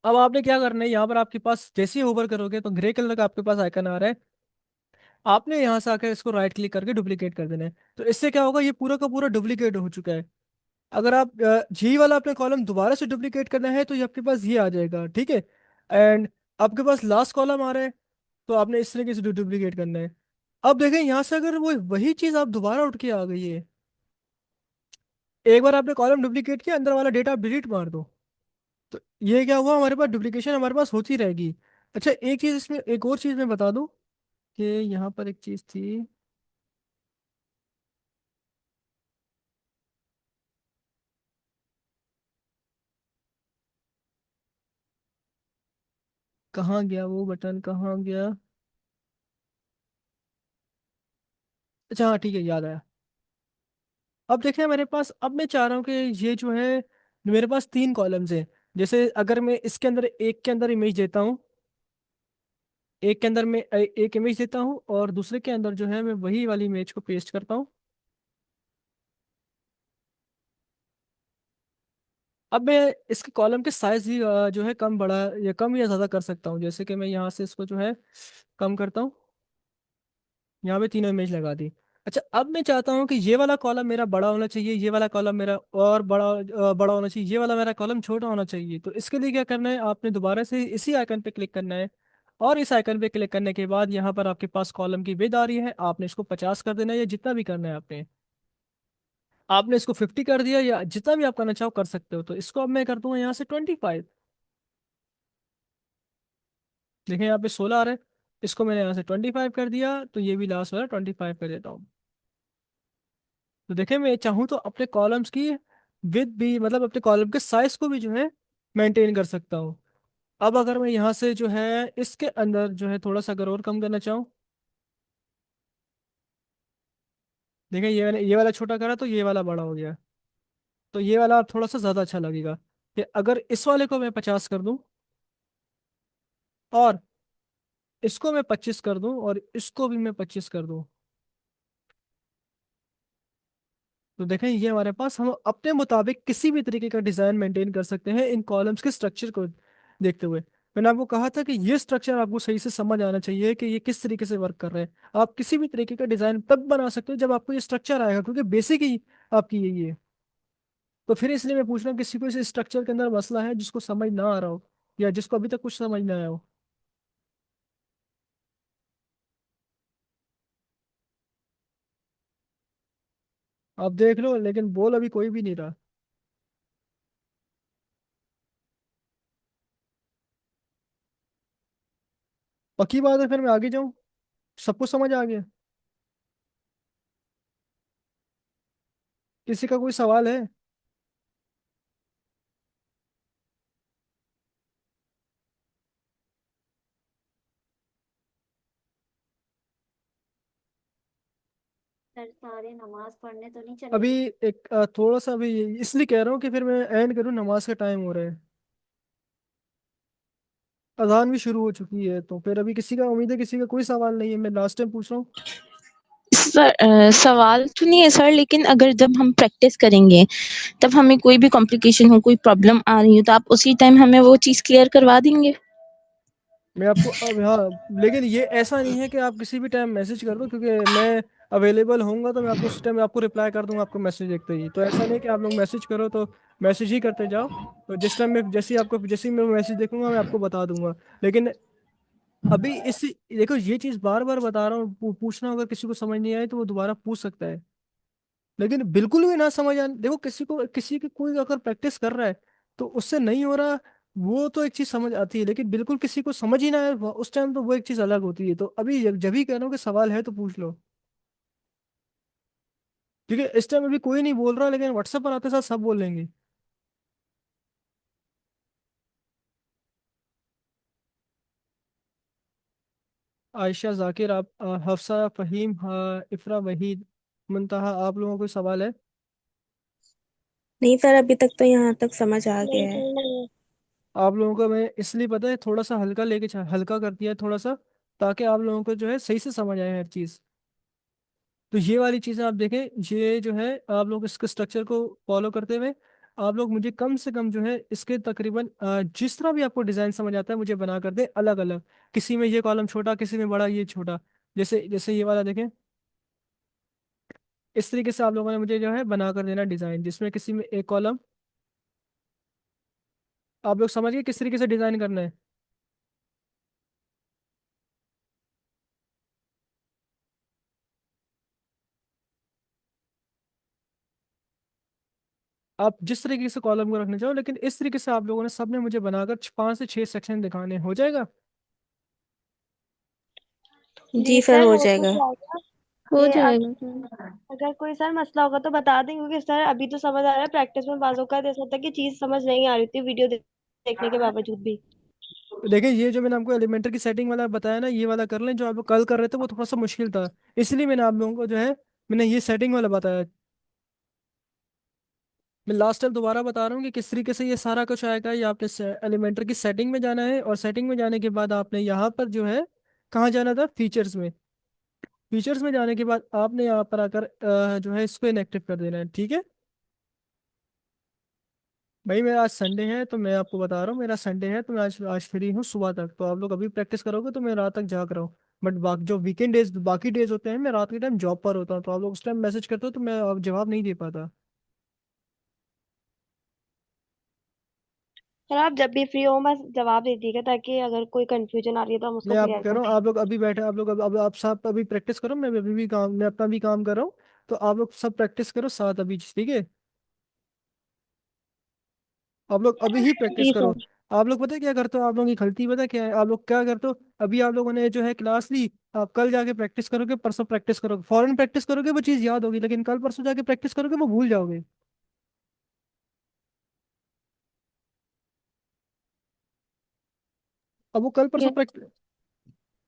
अब आपने क्या करना है, यहाँ पर आपके पास जैसे ही होवर करोगे तो ग्रे कलर का आपके पास आइकन आ रहा है, आपने यहाँ से आकर इसको राइट क्लिक करके डुप्लीकेट कर देना है। तो इससे क्या होगा, ये पूरा का पूरा डुप्लीकेट हो चुका है। अगर आप जी वाला अपने कॉलम दोबारा से डुप्लीकेट करना है तो ये आपके पास ये आ जाएगा। ठीक है, एंड आपके पास लास्ट कॉलम आ रहा है तो आपने इस तरीके से डुप्लीकेट करना है। अब देखें यहाँ से अगर वो वही चीज़ आप दोबारा उठ के आ गई है, एक बार आपने कॉलम डुप्लीकेट किया, अंदर वाला डेटा आप डिलीट मार दो तो ये क्या हुआ, हमारे पास डुप्लीकेशन हमारे पास होती रहेगी। अच्छा एक चीज़ इसमें, एक और चीज़ मैं बता दूं कि यहाँ पर एक चीज़ थी, कहाँ गया वो बटन, कहाँ गया? अच्छा हाँ ठीक है, याद आया। अब देखें मेरे पास, अब मैं चाह रहा हूँ कि ये जो है, मेरे पास तीन कॉलम्स हैं। जैसे अगर मैं इसके अंदर एक के अंदर इमेज देता हूँ, एक के अंदर मैं एक इमेज देता हूँ और दूसरे के अंदर जो है मैं वही वाली इमेज को पेस्ट करता हूँ। अब मैं इसके कॉलम के साइज ही जो है कम बड़ा या कम या ज़्यादा कर सकता हूँ। जैसे कि मैं यहाँ से इसको जो है कम करता हूँ, यहाँ पे तीनों इमेज लगा दी। अच्छा अब मैं चाहता हूँ कि ये वाला कॉलम मेरा बड़ा होना चाहिए, ये वाला कॉलम मेरा और बड़ा होना चाहिए, ये वाला मेरा कॉलम छोटा होना चाहिए। तो इसके लिए क्या करना है, आपने दोबारा से इसी आइकन पे क्लिक करना है और इस आइकन पे क्लिक करने के बाद यहाँ पर आपके पास कॉलम की विड्थ आ रही है, आपने इसको 50 कर देना है या जितना भी करना है आपने इसको 50 कर दिया या जितना भी आप करना चाहो कर सकते हो। तो इसको अब मैं कर दूंगा यहाँ से 25। देखें यहाँ पे 16 आ रहा है, इसको मैंने यहाँ से 25 कर दिया तो ये भी लास्ट वाला 25 कर देता हूँ। तो देखें मैं चाहूँ तो अपने कॉलम्स की विद भी, मतलब अपने कॉलम के साइज को भी जो है मेंटेन कर सकता हूँ। अब अगर मैं यहाँ से जो है इसके अंदर जो है थोड़ा सा अगर और कम करना चाहूँ, देखें ये मैंने ये वाला छोटा करा तो ये वाला बड़ा हो गया। तो ये वाला अब थोड़ा सा ज़्यादा अच्छा लगेगा कि अगर इस वाले को मैं 50 कर दूं और इसको मैं 25 कर दूं और इसको भी मैं 25 कर दूं, तो देखें ये हमारे पास, हम अपने मुताबिक किसी भी तरीके का डिज़ाइन मेंटेन कर सकते हैं इन कॉलम्स के स्ट्रक्चर को देखते हुए। मैंने आपको कहा था कि ये स्ट्रक्चर आपको सही से समझ आना चाहिए कि ये किस तरीके से वर्क कर रहे हैं। आप किसी भी तरीके का डिज़ाइन तब बना सकते हो जब आपको ये स्ट्रक्चर आएगा, क्योंकि बेसिक ही आपकी यही है। तो फिर इसलिए मैं पूछ रहा हूँ किसी को इस स्ट्रक्चर के अंदर मसला है जिसको समझ ना आ रहा हो या जिसको अभी तक कुछ समझ ना आया हो। आप देख लो, लेकिन बोल अभी कोई भी नहीं रहा। पक्की बात है, फिर मैं आगे जाऊँ? सब कुछ समझ आ गया? किसी का कोई सवाल है? सर सारे नमाज पढ़ने तो नहीं चले अभी गए? एक थोड़ा सा अभी इसलिए कह रहा हूँ कि फिर मैं एंड करूँ, नमाज का टाइम हो रहा है, अजान भी शुरू हो चुकी है। तो फिर अभी किसी का, उम्मीद है किसी का कोई सवाल नहीं है, मैं लास्ट टाइम पूछ रहा हूँ। सर सवाल तो नहीं है सर, लेकिन अगर जब हम प्रैक्टिस करेंगे तब हमें कोई भी कॉम्प्लिकेशन हो, कोई प्रॉब्लम आ रही हो, तो आप उसी टाइम हमें वो चीज़ क्लियर करवा देंगे? मैं आपको अब, हाँ, लेकिन ये ऐसा नहीं है कि आप किसी भी टाइम मैसेज कर दो, क्योंकि मैं अवेलेबल होऊंगा तो मैं आपको उस टाइम आपको रिप्लाई कर दूंगा आपको मैसेज देखते ही। तो ऐसा नहीं कि आप लोग मैसेज करो तो मैसेज ही करते जाओ। तो जिस टाइम मैं, जैसे ही मैं मैसेज देखूंगा मैं आपको बता दूंगा। लेकिन अभी इस, देखो ये चीज़ बार बार बता रहा हूँ, पूछना अगर किसी को समझ नहीं आए तो वो दोबारा पूछ सकता है। लेकिन बिल्कुल भी ना समझ आने, देखो किसी को, किसी की कोई अगर प्रैक्टिस कर रहा है तो उससे नहीं हो रहा, वो तो एक चीज समझ आती है। लेकिन बिल्कुल किसी को समझ ही ना आए उस टाइम, तो वो एक चीज अलग होती है। तो अभी जब भी कह रहा हूँ कि सवाल है तो पूछ लो, क्योंकि इस टाइम अभी कोई नहीं बोल रहा, लेकिन व्हाट्सएप पर आते साथ सब बोलेंगे। आयशा, जाकिर, आप, हफ्सा, फहीम, इफरा, वहीद, मुंतहा, आप लोगों को कोई सवाल है? नहीं सर, अभी तक तो यहाँ तक समझ आ नहीं गया है। सर, नहीं। आप लोगों को मैं इसलिए पता है थोड़ा सा हल्का लेके हल्का कर दिया है थोड़ा सा, ताकि आप लोगों को जो है सही से समझ आए हर चीज़। तो ये वाली चीज़ें आप देखें, ये जो है आप लोग इसके स्ट्रक्चर को फॉलो करते हुए आप लोग मुझे कम से कम जो है इसके तकरीबन जिस तरह भी आपको डिज़ाइन समझ आता है मुझे बना कर दें अलग अलग। किसी में ये कॉलम छोटा, किसी में बड़ा, ये छोटा, जैसे जैसे ये वाला देखें। इस तरीके से आप लोगों ने मुझे जो है बना कर देना डिज़ाइन, जिसमें किसी में एक कॉलम, आप लोग समझिए किस तरीके से डिज़ाइन करना है। आप जिस तरीके से कॉलम को रखना चाहो, लेकिन इस तरीके से आप लोगों ने सबने मुझे बनाकर 5 से 6 सेक्शन दिखाने, हो जाएगा? जी जी सर, सर, हो हो तो जाएगा। जाएगा। हो ये जाएगा सर। अगर कोई सर मसला होगा तो बता दें, क्योंकि सर अभी तो समझ आ रहा है, प्रैक्टिस में बाजू का ऐसा होता है कि चीज समझ नहीं आ रही थी वीडियो देखने के बावजूद भी। तो देखिए, ये जो मैंने आपको एलिमेंटर की सेटिंग वाला बताया ना, ये वाला कर लें। जो आप लोग कल कर रहे थे वो थोड़ा सा मुश्किल था, इसलिए मैंने आप लोगों को जो है मैंने ये सेटिंग वाला बताया। मैं लास्ट टाइम दोबारा बता रहा हूँ कि किस तरीके से ये सारा कुछ आएगा। ये आपने एलिमेंटर की सेटिंग में जाना है, और सेटिंग में जाने के बाद आपने यहाँ पर जो है कहाँ जाना था, फीचर्स में। फीचर्स में जाने के बाद आपने यहाँ पर आकर जो है इसको इनएक्टिव कर देना है, ठीक है? भाई मेरा आज संडे है, तो मैं आपको बता रहा हूँ मेरा संडे है, तो मैं आज आज फ्री हूँ सुबह तक। तो आप लोग अभी प्रैक्टिस करोगे तो मैं रात तक जाग रहा हूँ। बट बाकी जो वीकेंड डेज, बाकी डेज होते हैं, मैं रात के टाइम जॉब पर होता हूँ, तो आप लोग उस टाइम मैसेज करते हो तो मैं अब जवाब नहीं दे पाता। सर आप जब भी फ्री हो बस जवाब दे दीजिएगा, ताकि अगर कोई कंफ्यूजन आ रही है तो हम उसको मैं आपको क्लियर कह कर रहा हूँ, दें। आप लोग अभी बैठे, आप लोग अब आप सब अभी प्रैक्टिस करो, मैं अभी भी काम, मैं अपना भी काम कर रहा हूँ। तो आप लोग सब प्रैक्टिस करो साथ अभी, ठीक है? आप लोग अभी ही प्रैक्टिस जी करो। सर। आप लोग पता है क्या करते हो, आप लोगों की गलती पता है क्या है? आप लोग क्या करते हो, अभी आप लोगों ने जो है क्लास ली, आप कल जाके प्रैक्टिस करोगे, परसों प्रैक्टिस करोगे, फौरन प्रैक्टिस करोगे वो चीज़ याद होगी, लेकिन कल परसों जाके प्रैक्टिस करोगे वो भूल जाओगे। अब वो कल परसों यस। प्रैक्टिस